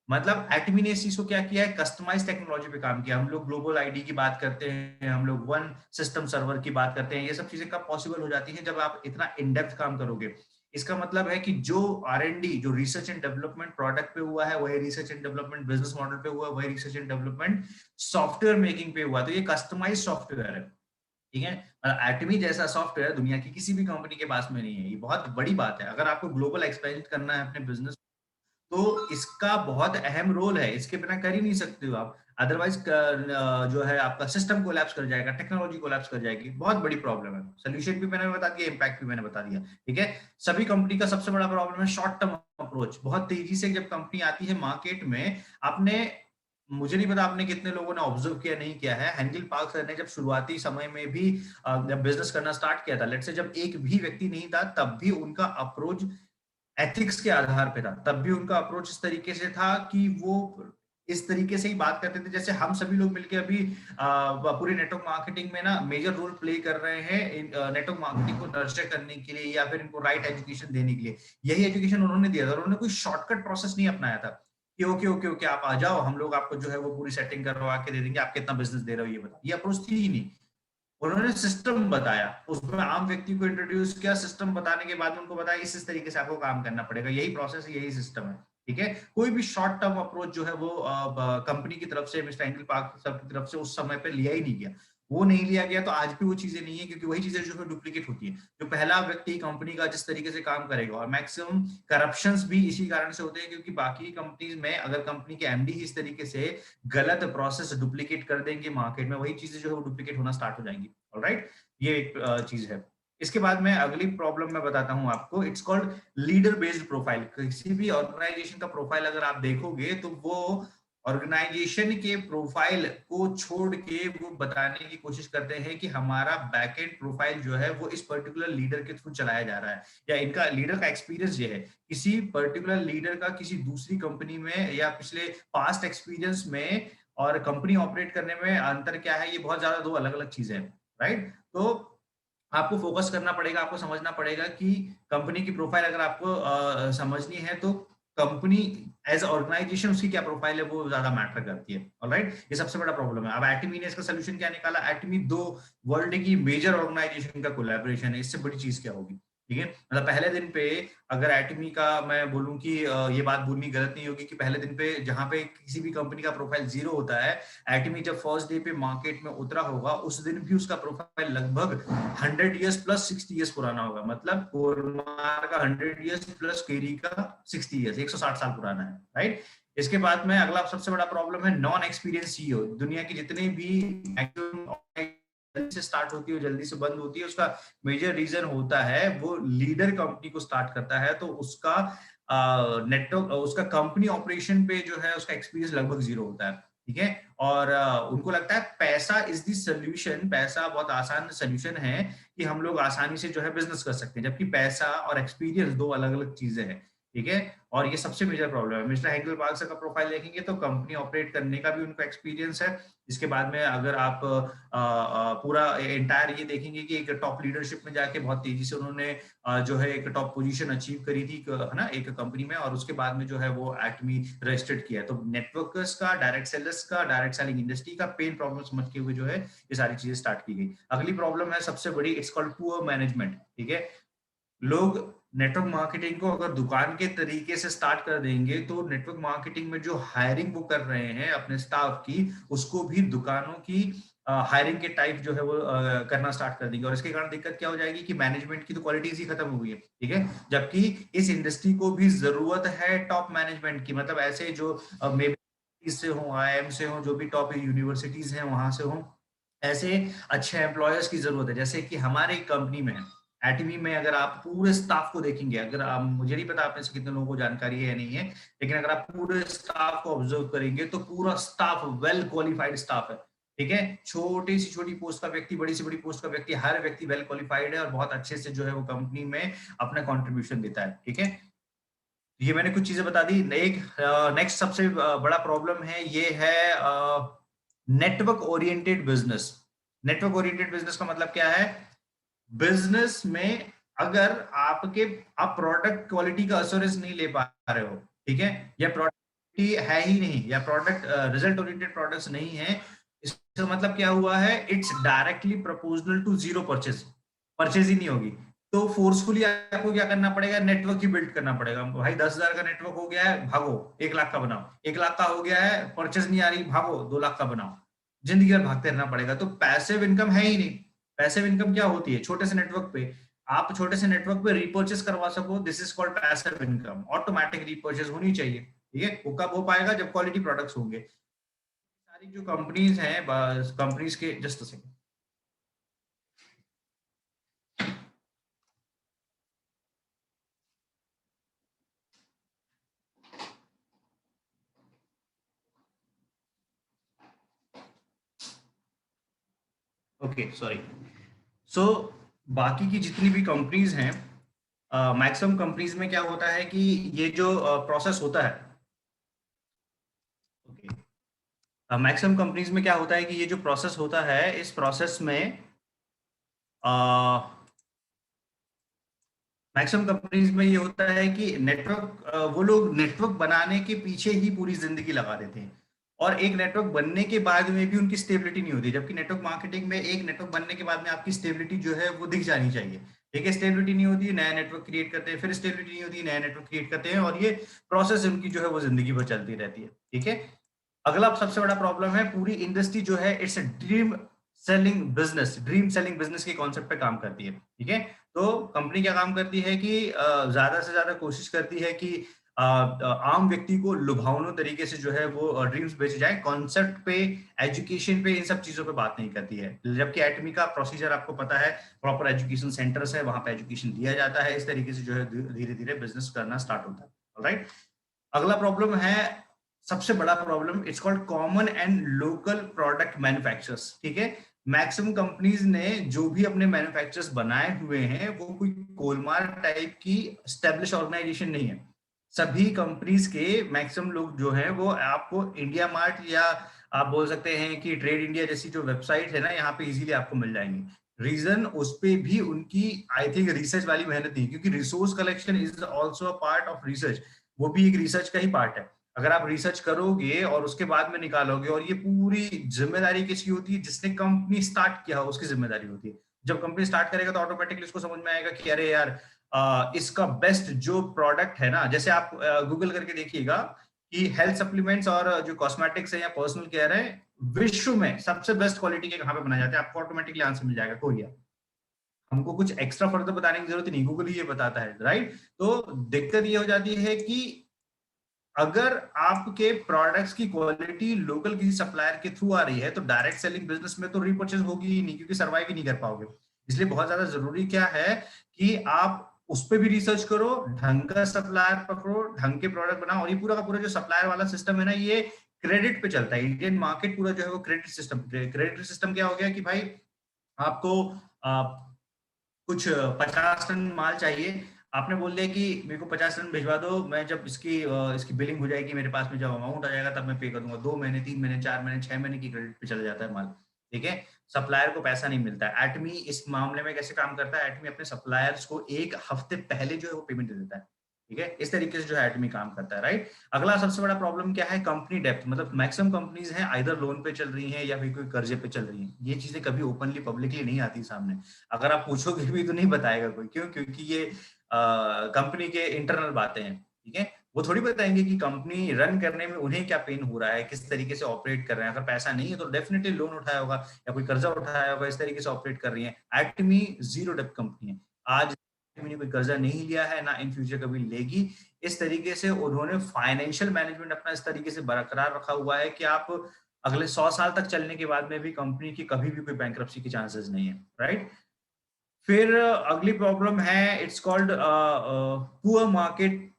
मतलब एटमी ने इस चीज को क्या किया है, कस्टमाइज टेक्नोलॉजी पे काम किया। हम लोग ग्लोबल आईडी की बात करते हैं, हम लोग वन सिस्टम सर्वर की बात करते हैं, ये सब चीजें कब पॉसिबल हो जाती हैं, जब आप इतना इन डेप्थ काम करोगे। इसका मतलब है कि जो R&D, जो रिसर्च एंड डेवलपमेंट प्रोडक्ट पे हुआ है, वही research and development business model पे हुआ है, वही research and development software making पे हुआ है। तो ये कस्टमाइज सॉफ्टवेयर है, ठीक है। एटमी जैसा सॉफ्टवेयर दुनिया की किसी भी कंपनी के पास में नहीं है। ये बहुत बड़ी बात है। अगर आपको ग्लोबल एक्सपेंड करना है अपने बिजनेस, तो इसका बहुत अहम रोल है, इसके बिना कर ही नहीं सकते हो आप। अदरवाइज जो है आपका सिस्टम कोलैप्स कर जाएगा, टेक्नोलॉजी कोलैप्स कर जाएगी, बहुत बड़ी प्रॉब्लम है। सोल्यूशन भी मैंने बता दिया, इम्पैक्ट भी मैंने बता दिया, ठीक है। सभी कंपनी का सबसे बड़ा प्रॉब्लम है शॉर्ट टर्म अप्रोच। बहुत तेजी से जब कंपनी आती है मार्केट में, आपने, मुझे नहीं पता आपने कितने लोगों ने ऑब्जर्व किया नहीं किया है, हेनरी पार्क सर ने जब शुरुआती समय में भी जब बिजनेस करना स्टार्ट किया था, लेट्स से जब एक भी व्यक्ति नहीं था, तब भी उनका अप्रोच एथिक्स के आधार पे था। तब भी उनका अप्रोच इस तरीके से था कि वो इस तरीके से ही बात करते थे जैसे हम सभी लोग मिलकर अभी पूरी नेटवर्क मार्केटिंग में ना मेजर रोल प्ले कर रहे हैं नेटवर्क मार्केटिंग को नर्चर करने के लिए या फिर इनको राइट एजुकेशन देने के लिए। यही एजुकेशन उन्होंने दिया था। उन्होंने कोई शॉर्टकट प्रोसेस नहीं अपनाया था कि ओके ओके ओके आप आ जाओ, हम लोग आपको जो है वो पूरी सेटिंग करवा के दे देंगे, आप कितना बिजनेस दे रहे हो ये बताओ। ये अप्रोच थी ही नहीं। उन्होंने सिस्टम बताया, उसमें आम व्यक्ति को इंट्रोड्यूस किया, सिस्टम बताने के बाद उनको बताया इस तरीके से आपको काम करना पड़ेगा, यही प्रोसेस है, यही सिस्टम है, ठीक है। कोई भी शॉर्ट टर्म अप्रोच जो है वो कंपनी की तरफ से, मिस्टर एंगल पार्क साहब की तरफ से उस समय पे लिया ही नहीं गया। वो नहीं लिया गया तो आज भी वो चीजें नहीं है, क्योंकि वही चीजें जो है डुप्लीकेट होती है। जो पहला व्यक्ति कंपनी का जिस तरीके से काम करेगा, और मैक्सिमम करप्शंस भी इसी कारण से होते हैं, क्योंकि बाकी कंपनीज में अगर कंपनी के एमडी ही इस तरीके से गलत प्रोसेस डुप्लीकेट कर देंगे मार्केट में, वही चीजें जो है वो डुप्लीकेट होना स्टार्ट हो जाएंगी। ऑलराइट, ये एक चीज है। इसके बाद में अगली प्रॉब्लम मैं बताता हूं आपको, it's called leader based profile. किसी भी ऑर्गेनाइजेशन का प्रोफाइल अगर आप देखोगे तो वो ऑर्गेनाइजेशन के प्रोफाइल को छोड़ के वो बताने की कोशिश करते हैं कि हमारा बैकएंड प्रोफाइल जो है वो इस पर्टिकुलर लीडर के थ्रू चलाया जा रहा है, या इनका लीडर का एक्सपीरियंस ये है। किसी पर्टिकुलर लीडर का किसी दूसरी कंपनी में या पिछले पास्ट एक्सपीरियंस में और कंपनी ऑपरेट करने में अंतर क्या है, ये बहुत ज्यादा दो अलग अलग चीजें हैं, राइट। तो आपको फोकस करना पड़ेगा, आपको समझना पड़ेगा कि कंपनी की प्रोफाइल अगर आपको समझनी है तो कंपनी एज ऑर्गेनाइजेशन उसकी क्या प्रोफाइल है वो ज्यादा मैटर करती है। ऑलराइट, ये सबसे बड़ा प्रॉब्लम है। अब एटमी ने इसका सोल्यूशन क्या निकाला? एटमी दो वर्ल्ड की मेजर ऑर्गेनाइजेशन का कोलैबोरेशन है, इससे बड़ी चीज क्या होगी, ठीक है। मतलब पहले दिन पे अगर एटमी का मैं बोलूं कि ये बात बोलनी गलत नहीं होगी कि पहले दिन पे जहां पे किसी भी कंपनी का प्रोफाइल जीरो होता है, एटमी जब फर्स्ट डे पे मार्केट में उतरा होगा उस दिन भी उसका प्रोफाइल लगभग 100 इयर्स प्लस 60 इयर्स पुराना होगा। मतलब कोरमार का 100 इयर्स प्लस केरी का 60 इयर्स, 160 साल पुराना है, राइट। इसके बाद में अगला सबसे बड़ा प्रॉब्लम है नॉन एक्सपीरियंस सीईओ। दुनिया की जितने भी जल्दी से स्टार्ट होती है जल्दी से बंद होती है, उसका मेजर रीजन होता है वो लीडर कंपनी को स्टार्ट करता है तो उसका नेटवर्क, उसका कंपनी ऑपरेशन पे जो है उसका एक्सपीरियंस लगभग जीरो होता है, ठीक है। और उनको लगता है पैसा इज द सोल्यूशन, पैसा बहुत आसान सोल्यूशन है कि हम लोग आसानी से जो है बिजनेस कर सकते हैं, जबकि पैसा और एक्सपीरियंस दो अलग अलग चीजें हैं, ठीक है। और ये सबसे मेजर प्रॉब्लम है। मिस्टर हेंगल पार्क का प्रोफाइल देखेंगे तो कंपनी ऑपरेट करने का भी उनका एक्सपीरियंस है। इसके बाद में अगर आप पूरा एंटायर ये देखेंगे कि एक टॉप लीडरशिप में जाके बहुत तेजी से उन्होंने जो है एक टॉप पोजीशन अचीव करी थी, है ना, एक कंपनी में, और उसके बाद में जो है वो एटमी रजिस्टर्ड किया है। तो नेटवर्कर्स का, डायरेक्ट सेलर्स का, डायरेक्ट सेलिंग इंडस्ट्री का पेन प्रॉब्लम समझ के हुए जो है ये सारी चीजें स्टार्ट की गई। अगली प्रॉब्लम है सबसे बड़ी, इट्स कॉल्ड पुअर मैनेजमेंट, ठीक है। लोग नेटवर्क मार्केटिंग को अगर दुकान के तरीके से स्टार्ट कर देंगे तो नेटवर्क मार्केटिंग में जो हायरिंग वो कर रहे हैं अपने स्टाफ की, उसको भी दुकानों की हायरिंग के टाइप जो है वो करना स्टार्ट कर देंगे। और इसके कारण दिक्कत क्या हो जाएगी कि मैनेजमेंट की तो क्वालिटीज ही खत्म हो गई है, ठीक है। जबकि इस इंडस्ट्री को भी जरूरत है टॉप मैनेजमेंट की, मतलब ऐसे जो मे बी से हो, आईआईएम से हो, जो भी टॉप यूनिवर्सिटीज हैं वहां से हो, ऐसे अच्छे एम्प्लॉयर्स की जरूरत है। जैसे कि हमारे कंपनी में है एटमी में, अगर आप पूरे स्टाफ को देखेंगे, अगर आप, मुझे नहीं पता आप में से कितने लोगों को जानकारी है या नहीं है, लेकिन अगर आप पूरे स्टाफ को ऑब्जर्व करेंगे तो पूरा स्टाफ वेल क्वालिफाइड स्टाफ है, ठीक है। छोटी सी छोटी पोस्ट का व्यक्ति, बड़ी से बड़ी पोस्ट का व्यक्ति, हर व्यक्ति वेल क्वालिफाइड है और बहुत अच्छे से जो है वो कंपनी में अपना कॉन्ट्रीब्यूशन देता है, ठीक है। ये मैंने कुछ चीजें बता दी। एक नेक्स्ट सबसे बड़ा प्रॉब्लम है, ये है network oriented business. Network oriented business का मतलब क्या है? बिजनेस में अगर आप प्रोडक्ट क्वालिटी का एश्योरेंस नहीं ले पा रहे हो, ठीक है, या प्रोडक्ट है ही नहीं, या प्रोडक्ट रिजल्ट ओरिएंटेड प्रोडक्ट्स नहीं है, इसका मतलब क्या हुआ है? It's directly proportional to zero purchase, purchase ही नहीं होगी। तो फोर्सफुली आपको क्या करना पड़ेगा, नेटवर्क ही बिल्ड करना पड़ेगा। भाई 10,000 का नेटवर्क हो गया है, भागो 1 लाख का बनाओ। 1 लाख का हो गया है, परचेज नहीं आ रही, भागो 2 लाख का बनाओ। जिंदगी भर भागते रहना पड़ेगा। तो पैसिव इनकम है ही नहीं। पैसिव इनकम क्या होती है, छोटे से नेटवर्क पे आप छोटे से नेटवर्क पे रिपर्चेस करवा सको, this is called passive income. Automatic repurchase होनी चाहिए, ठीक है। वो कब हो पाएगा, जब क्वालिटी प्रोडक्ट्स होंगे। सारी जो कंपनीज हैं, कंपनीज के, जस्ट सेकंड, ओके सॉरी। सो बाकी की जितनी भी कंपनीज हैं, मैक्सिमम कंपनीज में क्या होता है कि ये जो प्रोसेस होता है, ओके, मैक्सिमम कंपनीज में क्या होता है कि ये जो प्रोसेस होता है, इस प्रोसेस में मैक्सिमम कंपनीज में ये होता है कि नेटवर्क, वो लोग नेटवर्क बनाने के पीछे ही पूरी जिंदगी लगा देते हैं, और एक नेटवर्क बनने के बाद में भी उनकी स्टेबिलिटी नहीं होती। जबकि नेटवर्क मार्केटिंग में एक नेटवर्क बनने के बाद में आपकी स्टेबिलिटी जो है वो दिख जानी चाहिए, ठीक है। स्टेबिलिटी नहीं होती, नया नेटवर्क क्रिएट करते हैं, फिर स्टेबिलिटी नहीं होती, नया नेटवर्क क्रिएट करते हैं, और ये प्रोसेस उनकी जो है वो जिंदगी भर चलती रहती है, ठीक है। अगला सबसे बड़ा प्रॉब्लम है, पूरी इंडस्ट्री जो है इट्स ड्रीम सेलिंग बिजनेस के कॉन्सेप्ट पे काम करती है, ठीक है। तो कंपनी क्या काम करती है कि ज्यादा से ज्यादा कोशिश करती है कि आम व्यक्ति को लुभावनों तरीके से जो है वो ड्रीम्स बेचे जाए, कॉन्सेप्ट पे, एजुकेशन पे, इन सब चीजों पे बात नहीं करती है। जबकि एटमी का प्रोसीजर आपको पता है, प्रॉपर एजुकेशन सेंटर्स है, वहां पे एजुकेशन दिया जाता है, इस तरीके से जो है धीरे धीरे बिजनेस करना स्टार्ट होता है, ऑलराइट। अगला प्रॉब्लम है, सबसे बड़ा problem, it's called common and local product manufacturers, ठीक है। मैक्सिमम कंपनीज ने जो भी अपने मैन्युफैक्चरर्स बनाए हुए हैं, वो कोई कोलमार टाइप की एस्टेब्लिश ऑर्गेनाइजेशन नहीं है। सभी कंपनीज के मैक्सिमम लोग जो है वो आपको इंडिया मार्ट, या आप बोल सकते हैं कि ट्रेड इंडिया जैसी जो वेबसाइट है ना, यहाँ पे इजीली आपको मिल जाएंगे। रीजन, उस पे भी उनकी आई थिंक रिसर्च वाली मेहनत नहीं, क्योंकि resource collection is also a part of research. वो भी एक रिसर्च का ही पार्ट है। अगर आप रिसर्च करोगे और उसके बाद में निकालोगे, और ये पूरी जिम्मेदारी किसकी होती है, जिसने कंपनी स्टार्ट किया उसकी जिम्मेदारी होती है। जब कंपनी स्टार्ट करेगा तो ऑटोमेटिकली उसको समझ में आएगा कि अरे यार, इसका बेस्ट जो प्रोडक्ट है ना, जैसे आप गूगल करके देखिएगा कि हेल्थ सप्लीमेंट्स और जो कॉस्मेटिक्स है या पर्सनल केयर है, विश्व में सबसे बेस्ट क्वालिटी के कहाँ पे बनाए जाते हैं, आपको ऑटोमेटिकली आंसर मिल जाएगा, कोरिया। हमको कुछ एक्स्ट्रा फर्दर बताने की जरूरत नहीं, गूगल ही ये बताता है, राइट। तो दिक्कत ये हो जाती है कि अगर आपके प्रोडक्ट्स की क्वालिटी लोकल किसी सप्लायर के थ्रू आ रही है, तो डायरेक्ट सेलिंग बिजनेस में तो रीपर्चेज होगी ही नहीं, क्योंकि सर्वाइव ही नहीं कर पाओगे। इसलिए बहुत ज्यादा जरूरी क्या है कि आप उस पर भी रिसर्च करो, ढंग का सप्लायर पकड़ो, ढंग के प्रोडक्ट बनाओ। और ये पूरा का पूरा जो सप्लायर वाला सिस्टम है ना, ये क्रेडिट पे चलता है। इंडियन मार्केट पूरा जो है वो क्रेडिट सिस्टम क्या हो गया कि भाई आपको कुछ 50 टन माल चाहिए, आपने बोल दिया कि मेरे को 50 टन भिजवा दो, मैं जब इसकी बिलिंग हो जाएगी मेरे पास में, जब अमाउंट आ जाएगा तब मैं पे कर दूंगा। 2 महीने, 3 महीने, 4 महीने, 6 महीने की क्रेडिट पे चला जाता है माल, ठीक है। सप्लायर को पैसा नहीं मिलता है। एटमी इस मामले में कैसे काम करता है, एटमी अपने सप्लायर्स को 1 हफ्ते पहले जो है वो पेमेंट दे देता है, ठीक है। इस तरीके से जो है एटमी काम करता है, राइट। अगला सबसे बड़ा प्रॉब्लम क्या है, कंपनी डेप्थ। मतलब मैक्सिमम कंपनीज हैं आइदर लोन पे चल रही हैं या फिर कोई कर्जे पे चल रही हैं। ये चीजें कभी ओपनली पब्लिकली नहीं आती सामने। अगर आप पूछोगे भी तो नहीं बताएगा कोई, क्यों? क्योंकि ये कंपनी के इंटरनल बातें हैं, ठीक है। वो थोड़ी बताएंगे कि कंपनी रन करने में उन्हें क्या पेन हो रहा है, किस तरीके से ऑपरेट कर रहे हैं। अगर पैसा नहीं है तो डेफिनेटली लोन उठाया होगा या कोई कर्जा उठाया होगा, इस तरीके से ऑपरेट कर रही है। एटमी जीरो डेप्थ कंपनी है। आज एटमी ने कोई कर्जा नहीं लिया है, ना इन फ्यूचर कभी लेगी। इस तरीके से उन्होंने फाइनेंशियल मैनेजमेंट अपना इस तरीके से बरकरार रखा हुआ है कि आप अगले 100 साल तक चलने के बाद में भी कंपनी की कभी भी कोई बैंक्रप्सी की चांसेस नहीं है, राइट। फिर अगली प्रॉब्लम है, इट्स कॉल्ड पुअर मार्केट,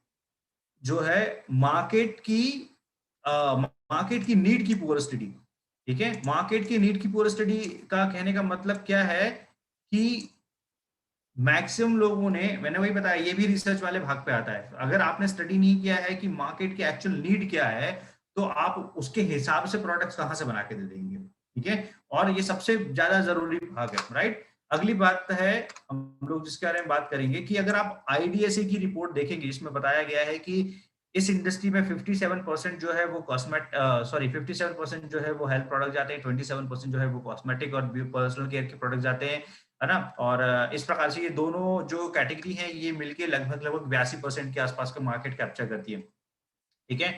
जो है मार्केट की नीड की पुअर स्टडी, ठीक है। मार्केट की नीड की पुअर स्टडी का कहने का मतलब क्या है कि मैक्सिमम लोगों ने, मैंने वही बताया, ये भी रिसर्च वाले भाग पे आता है। अगर आपने स्टडी नहीं किया है कि मार्केट की एक्चुअल नीड क्या है, तो आप उसके हिसाब से प्रोडक्ट्स कहां से बना के दे देंगे, ठीक है। और ये सबसे ज्यादा जरूरी भाग है, राइट। अगली बात है, हम लोग जिसके बारे में बात करेंगे, कि अगर आप आईडीएसए की रिपोर्ट देखेंगे, जिसमें बताया गया है कि इस इंडस्ट्री में 57% जो है वो 57% जो है वो हेल्थ प्रोडक्ट जाते हैं, 27% जो है वो कॉस्मेटिक और पर्सनल केयर के प्रोडक्ट जाते हैं, है ना। और इस प्रकार से ये दोनों जो कैटेगरी है ये मिलके लगभग 82% के आसपास का मार्केट कैप्चर करती है, ठीक है।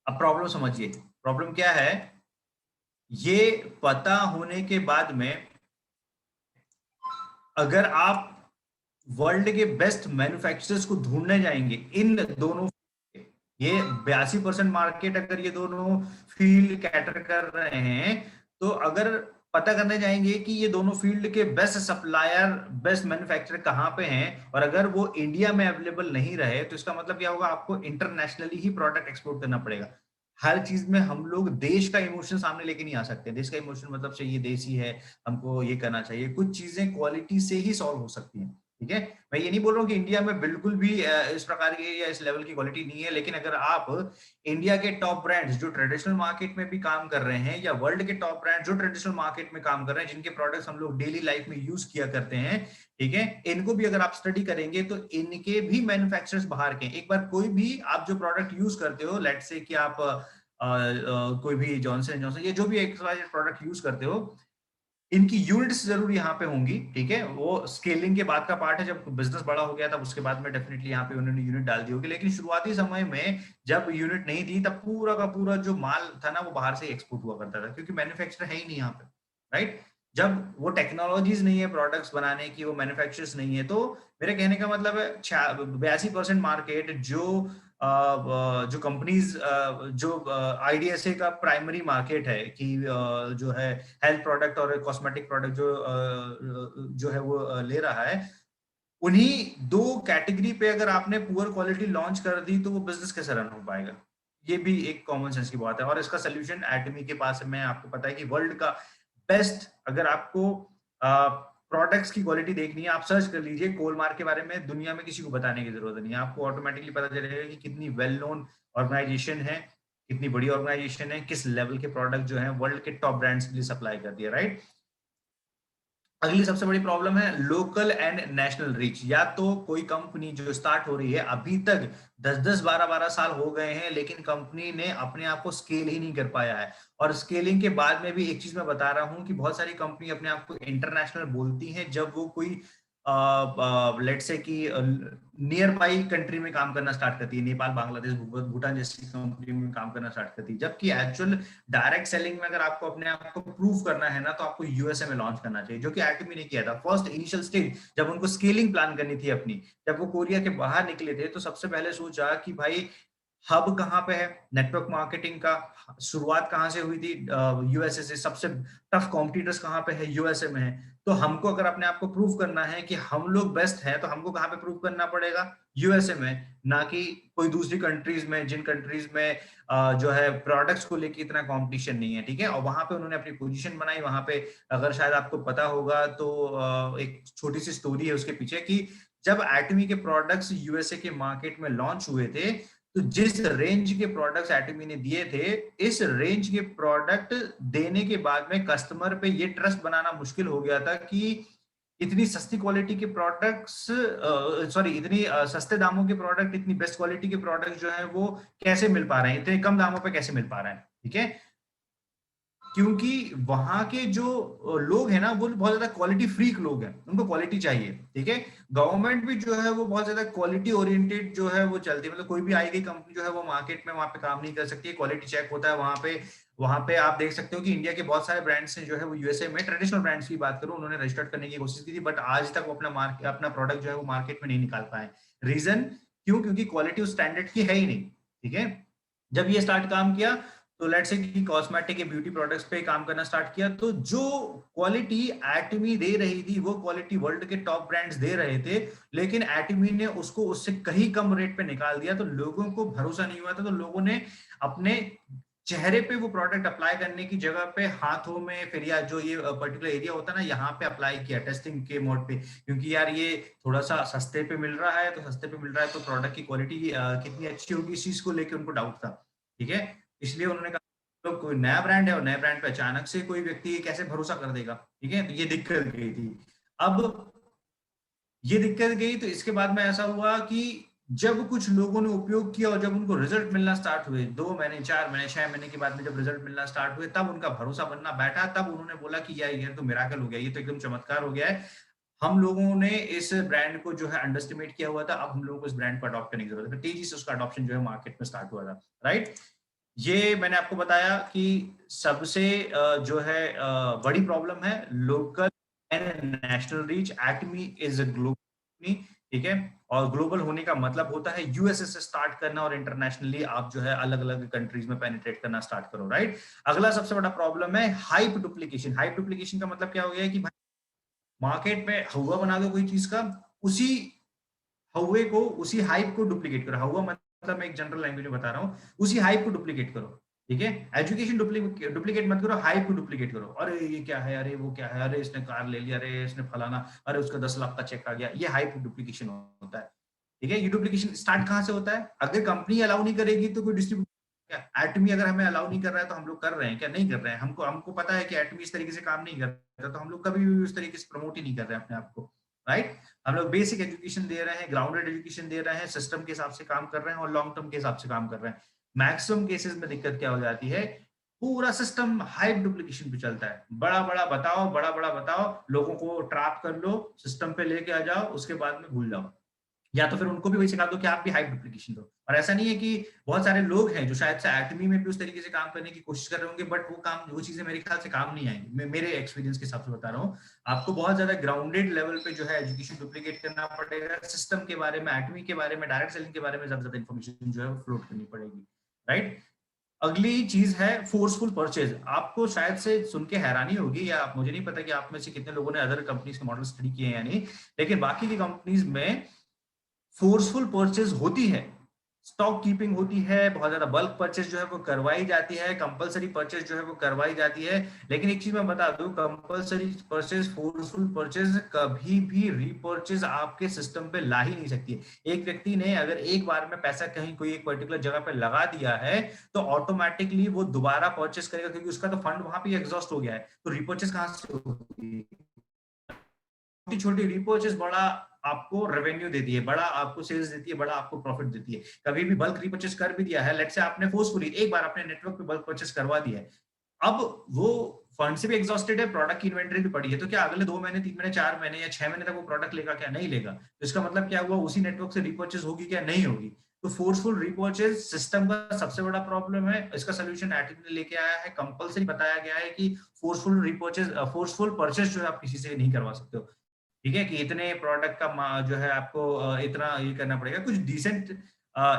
अब प्रॉब्लम समझिए, प्रॉब्लम क्या है, ये पता होने के बाद में अगर आप वर्ल्ड के बेस्ट मैन्युफैक्चरर्स को ढूंढने जाएंगे इन दोनों, ये 82% मार्केट अगर ये दोनों फील्ड कैटर कर रहे हैं, तो अगर पता करने जाएंगे कि ये दोनों फील्ड के बेस्ट सप्लायर, बेस्ट मैन्युफैक्चरर कहाँ पे हैं, और अगर वो इंडिया में अवेलेबल नहीं रहे, तो इसका मतलब क्या होगा, आपको इंटरनेशनली ही प्रोडक्ट एक्सपोर्ट करना पड़ेगा। हर चीज में हम लोग देश का इमोशन सामने लेके नहीं आ सकते। देश का इमोशन मतलब चाहिए देसी है, हमको ये करना चाहिए। कुछ चीजें क्वालिटी से ही सॉल्व हो सकती हैं, ठीक है। मैं ये नहीं बोल रहा हूँ कि इंडिया में बिल्कुल भी इस प्रकार की या इस लेवल की क्वालिटी नहीं है, लेकिन अगर आप इंडिया के टॉप ब्रांड्स जो ट्रेडिशनल मार्केट में भी काम कर रहे हैं, या वर्ल्ड के टॉप ब्रांड जो ट्रेडिशनल मार्केट में काम कर रहे हैं, जिनके प्रोडक्ट्स हम लोग डेली लाइफ में यूज किया करते हैं, ठीक है, इनको भी अगर आप स्टडी करेंगे तो इनके भी मैन्युफैक्चरर्स बाहर के। एक बार कोई भी आप जो प्रोडक्ट यूज करते हो, लेट्स से कि आप कोई भी जॉनसन एंड जॉनसन, ये जो भी एक प्रोडक्ट यूज करते हो, इनकी यूनिट्स जरूर यहाँ पे होंगी, ठीक है। वो स्केलिंग के बाद का पार्ट है, जब बिजनेस बड़ा हो गया तब उसके बाद में डेफिनेटली यहाँ पे उन्होंने यूनिट डाल दी होगी, लेकिन शुरुआती समय में जब यूनिट नहीं थी तब पूरा का पूरा जो माल था ना वो बाहर से एक्सपोर्ट हुआ करता था, क्योंकि मैन्युफैक्चर है ही नहीं यहाँ पे, राइट। जब वो टेक्नोलॉजीज नहीं है प्रोडक्ट्स बनाने की, वो मैन्युफैक्चरर्स नहीं है, तो मेरे कहने का मतलब है 82% मार्केट जो कंपनीज, जो आईडीएसए का प्राइमरी मार्केट है कि जो है हेल्थ प्रोडक्ट और कॉस्मेटिक प्रोडक्ट जो है वो ले रहा है, उन्हीं दो कैटेगरी पे अगर आपने पुअर क्वालिटी लॉन्च कर दी तो वो बिजनेस कैसे रन हो पाएगा। ये भी एक कॉमन सेंस की बात है, और इसका सोल्यूशन एटमी के पास है। मैं आपको पता है कि वर्ल्ड का बेस्ट, अगर आपको प्रोडक्ट्स की क्वालिटी देखनी है, आप सर्च कर लीजिए कोलमार्क के बारे में, दुनिया में किसी को बताने की जरूरत नहीं है, आपको ऑटोमेटिकली पता चलेगा कि कितनी वेल नोन ऑर्गेनाइजेशन है, कितनी बड़ी ऑर्गेनाइजेशन है, किस लेवल के प्रोडक्ट जो है वर्ल्ड के टॉप ब्रांड्स के लिए सप्लाई करती है, राइट। अगली सबसे बड़ी प्रॉब्लम है लोकल एंड नेशनल रीच। या तो कोई कंपनी जो स्टार्ट हो रही है, अभी तक 10-10 12-12 साल हो गए हैं, लेकिन कंपनी ने अपने आप को स्केल ही नहीं कर पाया है। और स्केलिंग के बाद में भी एक चीज मैं बता रहा हूं कि बहुत सारी कंपनी अपने आप को इंटरनेशनल बोलती हैं जब वो कोई लेट्स से कि नियर बाई कंट्री में काम करना स्टार्ट करती है, नेपाल, बांग्लादेश, भूटान जैसी कंट्री में काम करना स्टार्ट करती है। जबकि एक्चुअल डायरेक्ट सेलिंग में अगर आपको अपने आप को प्रूव करना है ना, तो आपको यूएसए में लॉन्च करना चाहिए, जो कि एटमी ने किया था। फर्स्ट इनिशियल स्टेज जब उनको स्केलिंग प्लान करनी थी अपनी, जब वो कोरिया के बाहर निकले थे, तो सबसे पहले सोचा कि भाई हब कहाँ पे है नेटवर्क मार्केटिंग का, शुरुआत कहाँ से हुई थी, यूएसए से। सबसे टफ कॉम्पिटिटर्स कहाँ पे है, यूएसए में है। तो हमको अगर अपने आप को प्रूव करना है कि हम लोग बेस्ट हैं, तो हमको कहाँ पे प्रूव करना पड़ेगा, यूएसए में, ना कि कोई दूसरी कंट्रीज में, जिन कंट्रीज में जो है प्रोडक्ट्स को लेके इतना कंपटीशन नहीं है, ठीक है। और वहां पे उन्होंने अपनी पोजीशन बनाई। वहां पे अगर शायद आपको पता होगा तो एक छोटी सी स्टोरी है उसके पीछे, कि जब एटमी के प्रोडक्ट्स यूएसए के मार्केट में लॉन्च हुए थे, तो जिस रेंज के प्रोडक्ट्स एटमी ने दिए थे, इस रेंज के प्रोडक्ट देने के बाद में कस्टमर पे ये ट्रस्ट बनाना मुश्किल हो गया था कि इतनी सस्ती क्वालिटी के प्रोडक्ट्स, सॉरी, इतनी सस्ते दामों के प्रोडक्ट, इतनी बेस्ट क्वालिटी के प्रोडक्ट जो है वो कैसे मिल पा रहे हैं, इतने कम दामों पे कैसे मिल पा रहे हैं, ठीक है। क्योंकि वहां के जो लोग हैं ना, वो बहुत ज्यादा क्वालिटी फ्रीक लोग हैं, उनको क्वालिटी चाहिए, ठीक है। गवर्नमेंट भी जो है वो बहुत ज्यादा क्वालिटी ओरिएंटेड जो है वो चलती है। मतलब कोई भी आई गई कंपनी जो है वो मार्केट में वहां पे काम नहीं कर सकती, क्वालिटी चेक होता है वहां पे। वहां पे आप देख सकते हो कि इंडिया के बहुत सारे ब्रांड्स हैं जो है वो यूएसए में, ट्रेडिशनल ब्रांड्स की बात करूं, उन्होंने रजिस्टर्ड करने की कोशिश की थी, बट आज तक वो अपना प्रोडक्ट जो है वो मार्केट में नहीं निकाल पाए। रीजन क्यों? क्योंकि क्वालिटी उस स्टैंडर्ड की है ही नहीं, ठीक है। जब ये स्टार्ट काम किया, तो लेट्स से कि कॉस्मेटिक के ब्यूटी प्रोडक्ट्स पे काम करना स्टार्ट किया, तो जो क्वालिटी एटमी दे रही थी वो क्वालिटी वर्ल्ड के टॉप ब्रांड्स दे रहे थे, लेकिन एटमी ने उसको उससे कहीं कम रेट पे निकाल दिया। तो लोगों को भरोसा नहीं हुआ था, तो लोगों ने अपने चेहरे पे वो प्रोडक्ट अप्लाई करने की जगह पे हाथों में, फिर या जो ये पर्टिकुलर एरिया होता है ना, यहाँ पे अप्लाई किया टेस्टिंग के मोड पे, क्योंकि यार ये थोड़ा सा सस्ते पे मिल रहा है, तो सस्ते पे मिल रहा है तो प्रोडक्ट की क्वालिटी कितनी अच्छी होगी, इस चीज को लेकर उनको डाउट था, ठीक है। इसलिए उन्होंने कहा तो कोई नया ब्रांड है और नए ब्रांड पे अचानक से कोई व्यक्ति कैसे भरोसा कर देगा, ठीक है। तो ये दिक्कत गई थी। अब ये दिक्कत गई तो इसके बाद में ऐसा हुआ कि जब कुछ लोगों ने उपयोग किया और जब उनको रिजल्ट मिलना स्टार्ट हुए, 2 महीने, 4 महीने, 6 महीने के बाद में जब रिजल्ट मिलना स्टार्ट हुए, तब उनका भरोसा बनना बैठा। तब उन्होंने बोला कि यार ये तो मिराकल हो गया, ये तो एकदम चमत्कार हो गया है। हम लोगों ने इस ब्रांड को जो है अंडरस्टिमेट किया हुआ था, अब हम लोगों को इस ब्रांड को अडॉप्ट करने की जरूरत है, फिर तेजी से उसका अडॉप्शन जो है मार्केट में स्टार्ट हुआ था, राइट। ये मैंने आपको बताया कि सबसे जो है बड़ी प्रॉब्लम है local and national reach. Atomy is a global, ठीक है, और ग्लोबल होने का मतलब होता है यूएसए से स्टार्ट करना और इंटरनेशनली आप जो है अलग अलग कंट्रीज में पेनिट्रेट करना स्टार्ट करो, राइट। अगला सबसे बड़ा प्रॉब्लम है हाइप डुप्लीकेशन। हाइप डुप्लीकेशन का मतलब क्या हो गया है कि भाई मार्केट में हवा बना दो कोई चीज का, उसी हौवे को, उसी हाइप को डुप्लीकेट करो। हौवा मतलब मैं एक जनरल लैंग्वेज में बता रहा हूँ, उसी हाइप को डुप्लीकेट करो, ठीक है। एजुकेशन डुप्लीकेट मत करो, हाइप को डुप्लीकेट करो। अरे ये क्या है, अरे वो क्या है, अरे इसने कार ले लिया, अरे इसने फलाना, अरे उसका 10 लाख का चेक आ गया। ये हाइप डुप्लीकेशन होता है, ठीक है। ये डुप्लीकेशन स्टार्ट कहाँ से होता है? अगर कंपनी अलाउ नहीं करेगी तो कोई डिस्ट्रीब्यूटर क्या? एटमी अगर हमें अलाउ नहीं कर रहा है तो हम लोग कर रहे हैं क्या? नहीं कर रहे हैं। हमको हमको पता है कि एटमी इस तरीके से काम नहीं कर रहा, तो हम लोग कभी भी उस तरीके से प्रमोट ही नहीं कर रहे हैं अपने आप को, राइट। हम लोग बेसिक एजुकेशन दे रहे हैं, ग्राउंडेड एजुकेशन दे रहे हैं, सिस्टम के हिसाब से काम कर रहे हैं और लॉन्ग टर्म के हिसाब से काम कर रहे हैं। मैक्सिमम केसेस में दिक्कत क्या हो जाती है, पूरा सिस्टम हाइप डुप्लीकेशन पे चलता है। बड़ा बड़ा बताओ, बड़ा बड़ा बताओ, लोगों को ट्रैप कर लो, सिस्टम पे लेके आ जाओ, उसके बाद में भूल जाओ। या तो फिर उनको भी वही सिखा दो कि आप भी हाइप डुप्लीकेशन दो। और ऐसा नहीं है कि बहुत सारे लोग हैं जो शायद से एटमी में भी उस तरीके से काम करने की कोशिश कर रहे होंगे, बट वो चीजें मेरे ख्याल से काम नहीं आएंगी। मैं मेरे एक्सपीरियंस के हिसाब से बता रहा हूँ। आपको बहुत ज्यादा ग्राउंडेड लेवल पे जो है एजुकेशन डुप्लीकेट करना पड़ेगा, सिस्टम के बारे में, एटमी के बारे में, डायरेक्ट सेलिंग के बारे में ज्यादा इन्फॉर्मेशन जो है फ्लोट करनी पड़ेगी, राइट। अगली चीज है फोर्सफुल परचेज। आपको शायद से सुन के हैरानी होगी, या मुझे नहीं पता कि आप में से कितने लोगों ने अदर कंपनीज के मॉडल स्टडी किए हैं या नहीं, लेकिन बाकी की कंपनीज में फोर्सफुल परचेज होती है, स्टॉक कीपिंग होती है, बहुत ज्यादा बल्क परचेज जो है वो करवाई जाती है, कंपलसरी परचेज जो है वो करवाई जाती है। लेकिन एक चीज मैं बता दूं, कंपलसरी परचेज, फोर्सफुल परचेज कभी भी रीपर्चेज आपके सिस्टम पे ला ही नहीं सकती है। एक व्यक्ति ने अगर एक बार में पैसा कहीं कोई एक पर्टिकुलर जगह पे लगा दिया है तो ऑटोमेटिकली वो दोबारा परचेज करेगा, क्योंकि उसका तो फंड वहां पे एग्जॉस्ट हो गया है। तो रिपर्चेज कहां से होती है? छोटी छोटी रिपर्चेज बड़ा आपको रेवेन्यू देती है, बड़ा आपको सेल्स देती है, बड़ा आपको प्रॉफिट देती है। कभी भी बल्क रिपर्चेज कर भी दिया है, लेट्स से आपने फोर्सफुली एक बार अपने नेटवर्क पे बल्क परचेज करवा दिया है, अब वो फंड से भी एग्जॉस्टेड है, प्रोडक्ट की इन्वेंटरी भी पड़ी है, तो क्या अगले 2 महीने, 3 महीने, 4 महीने या 6 महीने तक वो प्रोडक्ट लेगा क्या? नहीं लेगा। तो इसका मतलब क्या हुआ, उसी नेटवर्क से रिपर्चेज होगी क्या? नहीं होगी। तो फोर्सफुल रिपर्चेज सिस्टम का सबसे बड़ा प्रॉब्लम है। इसका सोल्यूशन एटमी ने लेके आया है, कंपलसरी बताया गया है कि फोर्सफुल रिपर्चेज, फोर्सफुल परचेज जो है आप किसी से नहीं करवा सकते हो, ठीक है। कि इतने प्रोडक्ट का जो है आपको इतना ये करना पड़ेगा। कुछ डिसेंट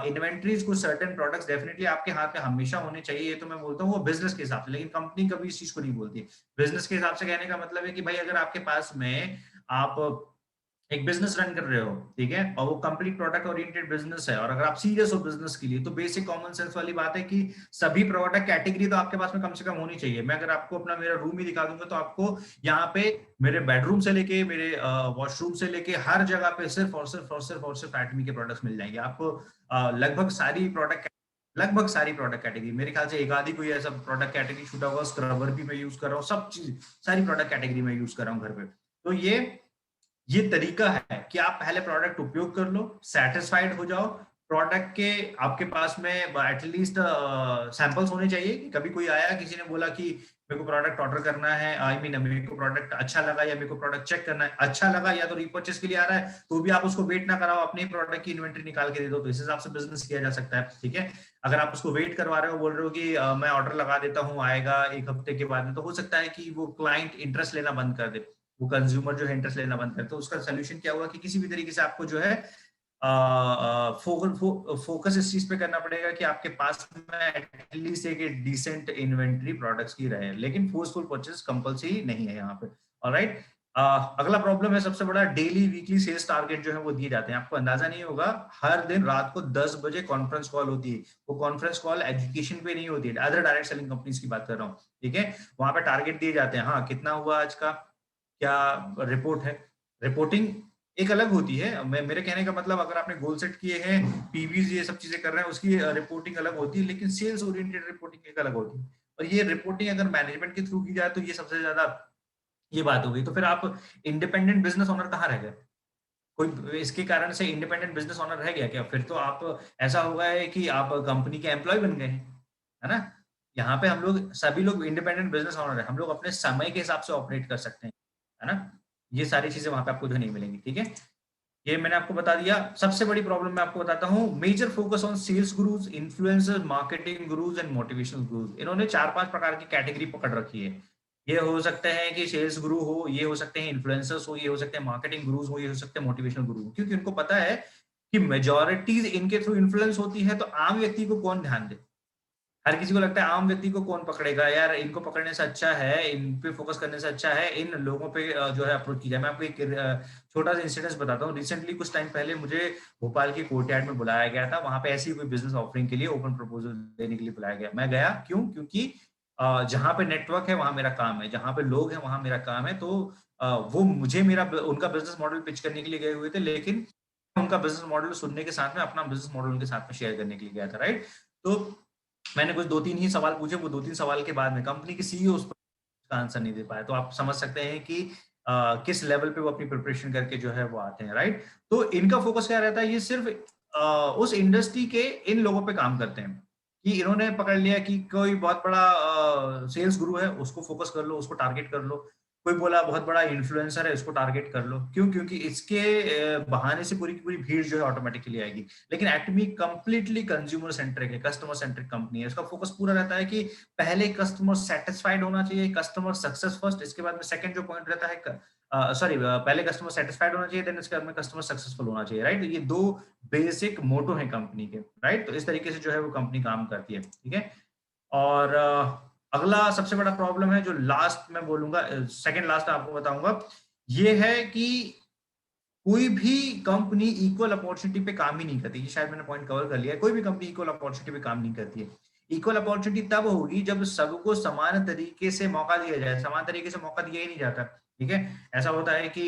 इन्वेंट्रीज, कुछ सर्टेन प्रोडक्ट्स डेफिनेटली आपके हाथ में हमेशा होने चाहिए, ये तो मैं बोलता हूँ वो बिजनेस के हिसाब से, लेकिन कंपनी कभी इस चीज को नहीं बोलती। बिजनेस के हिसाब से कहने का मतलब है कि भाई अगर आपके पास में आप एक बिजनेस रन कर रहे हो, ठीक है, और वो कंप्लीट प्रोडक्ट ओरिएंटेड बिजनेस है, और अगर आप सीरियस हो बिजनेस के लिए, तो बेसिक कॉमन सेंस वाली बात है कि सभी प्रोडक्ट कैटेगरी तो आपके पास में कम से कम होनी चाहिए। मैं अगर आपको अपना मेरा रूम ही दिखा दूंगा तो आपको यहाँ पे मेरे बेडरूम से लेके मेरे वॉशरूम से लेके हर जगह पे सिर्फ और सिर्फ और सिर्फ और सिर्फ एटमी के प्रोडक्ट्स मिल जाएंगे आपको। लगभग सारी प्रोडक्ट कैटेगरी, मेरे ख्याल से एक आधी कोई ऐसा प्रोडक्ट कैटेगरी छूटा हुआ, स्क्रबर भी मैं यूज कर रहा हूँ, सब चीज सारी प्रोडक्ट कैटेगरी में यूज कर रहा हूँ घर पे। तो ये तरीका है कि आप पहले प्रोडक्ट उपयोग कर लो, सेटिस्फाइड हो जाओ प्रोडक्ट के, आपके पास में एटलीस्ट सैंपल्स होने चाहिए। कि कभी कोई आया, किसी ने बोला कि मेरे को प्रोडक्ट ऑर्डर करना है, आई मीन मेरे को प्रोडक्ट अच्छा लगा, या मेरे को प्रोडक्ट चेक करना है, अच्छा लगा या तो रीपर्चेस के लिए आ रहा है, तो भी आप उसको वेट ना कराओ, अपने प्रोडक्ट की इन्वेंटरी निकाल के दे दो, तो इस हिसाब से बिजनेस किया जा सकता है, ठीक है। अगर आप उसको वेट करवा रहे हो, बोल रहे हो कि मैं ऑर्डर लगा देता हूँ, आएगा 1 हफ्ते के बाद में, तो हो सकता है कि वो क्लाइंट इंटरेस्ट लेना बंद कर दे, वो कंज्यूमर जो है इंटरेस्ट लेना बंद करे। तो उसका सोल्यूशन क्या हुआ कि किसी भी तरीके से आपको जो है फोकस इस चीज पे करना पड़ेगा कि आपके पास में एटलीस्ट एक डिसेंट इन्वेंटरी प्रोडक्ट्स की रहे, लेकिन फोर्सफुल परचेज कंपलसरी नहीं है यहाँ पे, ऑलराइट। अगला प्रॉब्लम है सबसे बड़ा, डेली वीकली सेल्स टारगेट जो है वो दिए जाते हैं। आपको अंदाजा नहीं होगा, हर दिन रात को 10 बजे कॉन्फ्रेंस कॉल होती है। वो कॉन्फ्रेंस कॉल एजुकेशन पे नहीं होती है, अदर डायरेक्ट सेलिंग कंपनीज की बात कर रहा हूँ, ठीक है। वहां पे टारगेट दिए जाते हैं, हाँ कितना हुआ आज का, क्या रिपोर्ट है। रिपोर्टिंग एक अलग होती है, मैं मेरे कहने का मतलब, अगर आपने गोल सेट किए हैं, पीवीज ये सब चीजें कर रहे हैं, उसकी रिपोर्टिंग अलग होती है, लेकिन सेल्स ओरिएंटेड रिपोर्टिंग एक अलग होती है। और ये रिपोर्टिंग अगर मैनेजमेंट के थ्रू की जाए तो ये सबसे ज्यादा ये बात हो गई। तो फिर आप इंडिपेंडेंट बिजनेस ओनर कहाँ रह गए? कोई इसके कारण से इंडिपेंडेंट बिजनेस ओनर रह गया क्या? फिर तो आप ऐसा होगा है कि आप कंपनी के एम्प्लॉय बन गए, है ना। यहाँ पे हम लोग सभी लोग इंडिपेंडेंट बिजनेस ओनर है, हम लोग अपने समय के हिसाब से ऑपरेट कर सकते हैं, है ना। ये सारी चीजें वहां पे आपको जो नहीं मिलेंगी, ठीक है। ये मैंने आपको बता दिया। सबसे बड़ी प्रॉब्लम मैं आपको बताता हूँ, major focus on sales gurus, influencer, marketing gurus and motivational gurus. इन्होंने 4-5 प्रकार की कैटेगरी पकड़ रखी है। ये हो सकते हैं कि सेल्स गुरु हो, ये हो सकते हैं इन्फ्लुएंसर्स हो, ये हो सकते हैं मार्केटिंग गुरुज हो, ये हो सकते हैं मोटिवेशनल गुरु हो, क्योंकि उनको पता है कि मेजोरिटीज इनके थ्रू इन्फ्लुएंस होती है, तो आम व्यक्ति को कौन ध्यान दे। हर किसी को लगता है आम व्यक्ति को कौन पकड़ेगा यार, इनको पकड़ने से अच्छा है, इन पे फोकस करने से अच्छा है इन लोगों पे जो है अप्रोच की जाए। मैं आपको एक छोटा सा इंसिडेंस बताता हूँ। रिसेंटली कुछ टाइम पहले मुझे भोपाल की कोर्टयार्ड में बुलाया गया था। वहां पे ऐसी कोई बिजनेस ऑफरिंग के लिए ओपन प्रपोजल देने के लिए बुलाया गया। मैं गया, क्यों? क्योंकि जहाँ पे नेटवर्क है वहां मेरा काम है, जहाँ पे लोग हैं वहां मेरा काम है। तो वो मुझे मेरा उनका बिजनेस मॉडल पिच करने के लिए गए हुए थे, लेकिन उनका बिजनेस मॉडल सुनने के साथ में अपना बिजनेस मॉडल उनके साथ में शेयर करने के लिए गया था, राइट। तो मैंने कुछ 2-3 ही सवाल पूछे, वो 2-3 सवाल के बाद में कंपनी के सीईओ उस पर आंसर नहीं दे पाया। तो आप समझ सकते हैं कि किस लेवल पे वो अपनी प्रिपरेशन करके जो है वो आते हैं, राइट। तो इनका फोकस क्या रहता है, ये सिर्फ उस इंडस्ट्री के इन लोगों पे काम करते हैं कि इन्होंने पकड़ लिया कि कोई बहुत बड़ा सेल्स गुरु है, उसको फोकस कर लो, उसको टारगेट कर लो। कोई बोला बहुत बड़ा इन्फ्लुएंसर है, उसको टारगेट कर लो। क्यों? क्योंकि इसके बहाने से पूरी की पूरी भीड़ जो है ऑटोमेटिकली आएगी। लेकिन एटमी कंप्लीटली कंज्यूमर सेंट्रिक है, कस्टमर सेंट्रिक कंपनी है। इसका फोकस पूरा रहता है कि पहले कस्टमर सेटिस्फाइड होना चाहिए, कस्टमर सक्सेस फर्स्ट। इसके बाद में सेकंड जो पॉइंट रहता है, पहले कस्टमर सेटिस्फाइड होना चाहिए, देन इसके बाद में कस्टमर सक्सेसफुल होना चाहिए, राइट। ये दो बेसिक मोटो है कंपनी के, राइट। तो इस तरीके से जो है वो कंपनी काम करती है, ठीक है। और अगला सबसे बड़ा प्रॉब्लम है जो लास्ट में बोलूंगा, सेकंड लास्ट आपको बताऊंगा, ये है कि कोई भी कंपनी इक्वल अपॉर्चुनिटी पे काम ही नहीं करती। ये शायद मैंने पॉइंट कवर कर लिया है। कोई भी कंपनी इक्वल अपॉर्चुनिटी पे काम नहीं करती है। इक्वल अपॉर्चुनिटी तब होगी जब सबको समान तरीके से मौका दिया जाए। समान तरीके से मौका दिया ही नहीं जाता, ठीक है। ऐसा होता है कि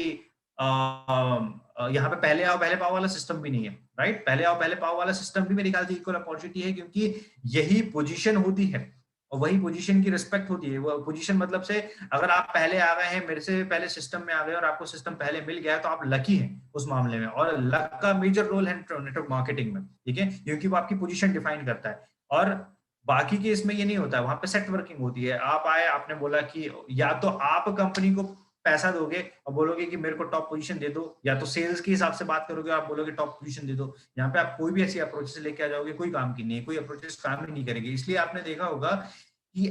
यहाँ पे पहले आओ पहले पाओ वाला सिस्टम भी नहीं है, राइट। पहले आओ पहले पाओ वाला सिस्टम भी मेरे ख्याल से इक्वल अपॉर्चुनिटी है, क्योंकि यही पोजीशन होती है और वही पोजीशन की रिस्पेक्ट होती है। वो पोजीशन मतलब से, अगर आप पहले आ गए हैं, मेरे से पहले सिस्टम में आ गए और आपको सिस्टम पहले मिल गया है, तो आप लकी हैं उस मामले में। और लक का मेजर रोल है नेटवर्क मार्केटिंग में, ठीक है, क्योंकि वो आपकी पोजीशन डिफाइन करता है। और बाकी के इसमें ये नहीं होता है, वहां पे सेट वर्किंग होती है। आप आए, आपने बोला कि या तो आप कंपनी को पैसा दोगे और बोलोगे कि मेरे को टॉप पोजीशन दे दो, या तो सेल्स के हिसाब से बात करोगे, आप बोलोगे टॉप पोजीशन दे दो। यहाँ पे आप कोई भी ऐसी अप्रोच लेके आ जाओगे, कोई काम की नहीं है, कोई अप्रोचेस काम ही नहीं करेगी। इसलिए आपने देखा होगा कि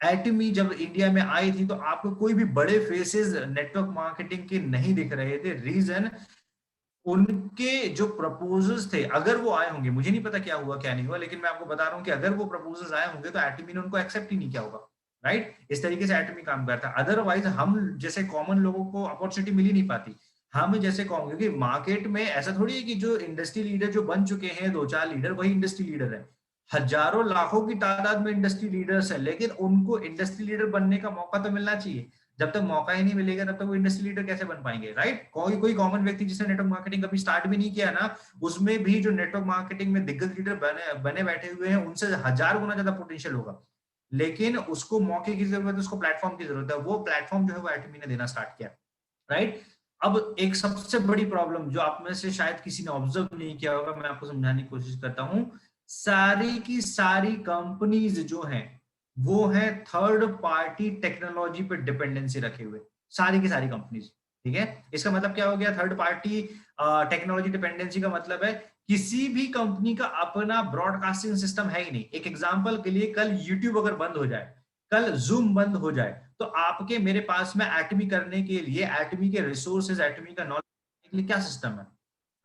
एटमी जब इंडिया में आई थी तो आपको कोई भी बड़े फेसेस नेटवर्क मार्केटिंग के नहीं दिख रहे थे। रीजन, उनके जो प्रपोजल्स थे, अगर वो आए होंगे, मुझे नहीं पता क्या हुआ क्या नहीं हुआ, लेकिन मैं आपको बता रहा हूं कि अगर वो प्रपोजल्स आए होंगे तो एटमी ने उनको एक्सेप्ट ही नहीं किया होगा, राइट। इस तरीके से एटमी काम करता है। अदरवाइज हम जैसे कॉमन लोगों को अपॉर्चुनिटी मिल ही नहीं पाती। हम जैसे कॉमन, क्योंकि मार्केट में ऐसा थोड़ी है कि जो इंडस्ट्री लीडर जो बन चुके हैं 2-4 लीडर, वही इंडस्ट्री लीडर है। हजारों लाखों की तादाद में इंडस्ट्री लीडर्स है, लेकिन उनको इंडस्ट्री लीडर बनने का मौका तो मिलना चाहिए। जब तक मौका ही नहीं मिलेगा तब तक वो इंडस्ट्री लीडर कैसे बन पाएंगे, राइट। कोई कोई कॉमन व्यक्ति जिसने नेटवर्क मार्केटिंग कभी स्टार्ट भी नहीं किया ना, उसमें भी जो नेटवर्क मार्केटिंग में दिग्गज लीडर बने बैठे हुए हैं, उनसे 1000 गुना ज्यादा पोटेंशियल होगा। लेकिन उसको मौके की जरूरत है, उसको प्लेटफॉर्म की जरूरत है। वो प्लेटफॉर्म जो है वो एटमी ने देना स्टार्ट किया, राइट। अब एक सबसे बड़ी प्रॉब्लम जो आप में से शायद किसी ने ऑब्जर्व नहीं किया होगा, मैं आपको समझाने की कोशिश करता हूं। सारी की सारी कंपनीज जो हैं वो है थर्ड पार्टी टेक्नोलॉजी पे डिपेंडेंसी रखे हुए, सारी की सारी कंपनीज, ठीक है। इसका मतलब क्या हो गया? थर्ड पार्टी टेक्नोलॉजी डिपेंडेंसी का मतलब है किसी भी कंपनी का अपना ब्रॉडकास्टिंग सिस्टम है ही नहीं। एक एग्जांपल के लिए, कल यूट्यूब अगर बंद हो जाए, कल जूम बंद हो जाए, तो आपके मेरे पास में एटमी करने के लिए, एटमी के रिसोर्सेज, एटमी का नॉलेज के लिए क्या सिस्टम है?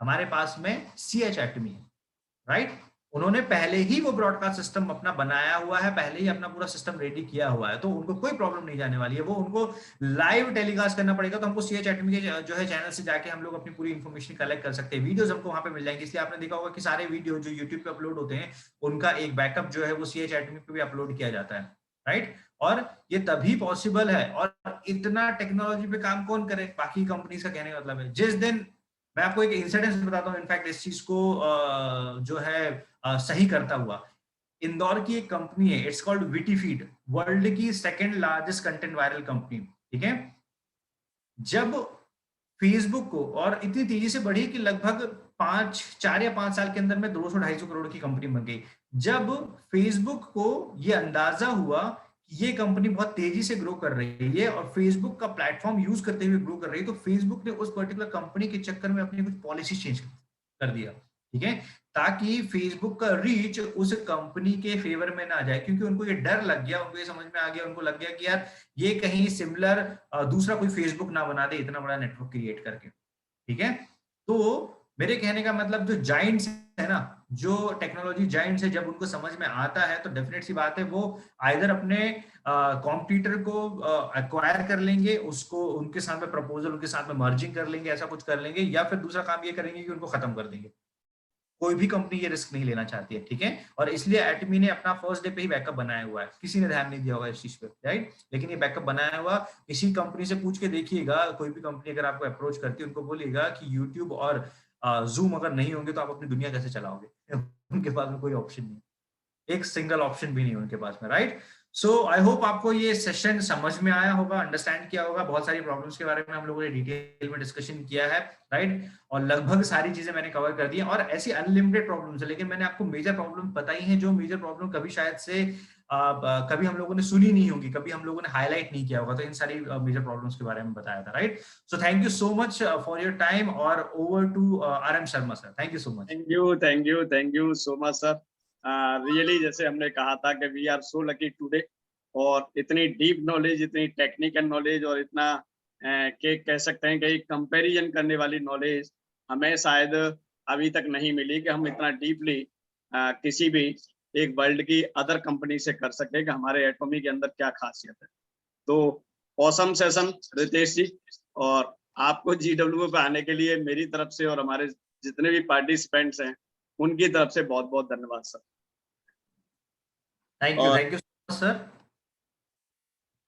हमारे पास में सीएच एटमी है, राइट। उन्होंने पहले ही वो ब्रॉडकास्ट सिस्टम अपना बनाया हुआ है, पहले ही अपना पूरा सिस्टम रेडी किया हुआ है, तो उनको कोई प्रॉब्लम नहीं जाने वाली है। वो उनको लाइव टेलीकास्ट करना पड़ेगा, तो हमको सीएच एटमी के जो है चैनल से जाके हम लोग अपनी पूरी इन्फॉर्मेशन कलेक्ट कर सकते हैं। वीडियोस हमको वहां पे मिल जाएंगे। इसलिए आपने देखा होगा कि सारे वीडियो जो यूट्यूब पे अपलोड होते हैं, उनका एक बैकअप जो है वो सीएच एटमी पे भी अपलोड किया जाता है, राइट। और ये तभी पॉसिबल है। और इतना टेक्नोलॉजी पे काम कौन करे? बाकी कंपनीज का कहने का मतलब है। जिस दिन, मैं आपको एक इंसिडेंस बताता हूँ, इनफैक्ट इस चीज को जो है सही करता हुआ। इंदौर की एक कंपनी है, इट्स कॉल्ड विटीफीड, वर्ल्ड की second largest content viral company, ठीक है। जब फेसबुक को, और इतनी तेजी से बढ़ी कि लगभग 4 या 5 साल के अंदर में 200-250 करोड़ की कंपनी बन गई। जब फेसबुक को यह अंदाजा हुआ ये कंपनी बहुत तेजी से ग्रो कर रही है और फेसबुक का प्लेटफॉर्म यूज करते हुए ग्रो कर रही है, तो फेसबुक ने उस पर्टिकुलर कंपनी के चक्कर में अपनी कुछ पॉलिसी चेंज कर दिया, ठीक है, ताकि फेसबुक का रीच उस कंपनी के फेवर में ना जाए, क्योंकि उनको ये डर लग गया, उनको ये समझ में आ गया, उनको लग गया कि यार ये कहीं सिमिलर दूसरा कोई फेसबुक ना बना दे इतना बड़ा नेटवर्क क्रिएट करके, ठीक है। तो मेरे कहने का मतलब जो जाइंट्स है ना, जो टेक्नोलॉजी जाइंट्स है, जब उनको समझ में आता है तो डेफिनेट सी बात है वो आइदर अपने कॉम्पिटिटर को एक्वायर कर लेंगे, उसको उनके साथ में प्रपोजल, उनके साथ में मर्जिंग कर लेंगे, ऐसा कुछ कर लेंगे, या फिर दूसरा काम ये करेंगे कि उनको खत्म कर देंगे। कोई भी कंपनी ये रिस्क नहीं लेना चाहती है, ठीक है। और इसलिए एटमी ने अपना फर्स्ट डे पे ही बैकअप बनाया हुआ है, किसी ने ध्यान नहीं दिया होगा इस चीज पे, राइट। लेकिन ये बैकअप बनाया हुआ, किसी कंपनी से पूछ के देखिएगा, कोई भी कंपनी अगर आपको अप्रोच करती है, उनको बोलिएगा कि यूट्यूब और जूम अगर नहीं होंगे तो आप अपनी दुनिया कैसे चलाओगे उनके पास में कोई ऑप्शन नहीं, एक सिंगल ऑप्शन भी नहीं उनके पास में, राइट। सो आई होप आपको ये सेशन समझ में आया होगा, अंडरस्टैंड किया होगा। बहुत सारी प्रॉब्लम्स के बारे में हम लोगों ने डिटेल में डिस्कशन किया है, राइट, और लगभग सारी चीजें मैंने कवर कर दी हैं। और ऐसी अनलिमिटेड प्रॉब्लम्स है, लेकिन मैंने आपको मेजर प्रॉब्लम बताई है, जो मेजर प्रॉब्लम कभी शायद से कभी हम लोगों ने सुनी नहीं होगी, कभी हम लोगों ने हाईलाइट नहीं किया होगा, तो इन सारी मेजर प्रॉब्लम्स के बारे में बताया था, right. So thank you so much for your time, और over to RM Sharma sir, thank you so much. Thank you so much sir. Really जैसे हमने कहा था कि we are so lucky today, और इतनी डीप नॉलेज, इतनी टेक्निकल नॉलेज, और इतना के कह सकते हैं कि कंपैरिजन करने वाली नॉलेज हमें शायद अभी तक नहीं मिली, कि हम इतना डीपली किसी भी एक वर्ल्ड की अदर कंपनी से कर सके कि हमारे एटॉमी के अंदर क्या खासियत है। तो ऑसम सेशन रितेश जी, और आपको GW पे आने के लिए मेरी तरफ से और हमारे जितने भी पार्टिसिपेंट्स हैं उनकी तरफ से बहुत बहुत धन्यवाद सर। Thank you sir.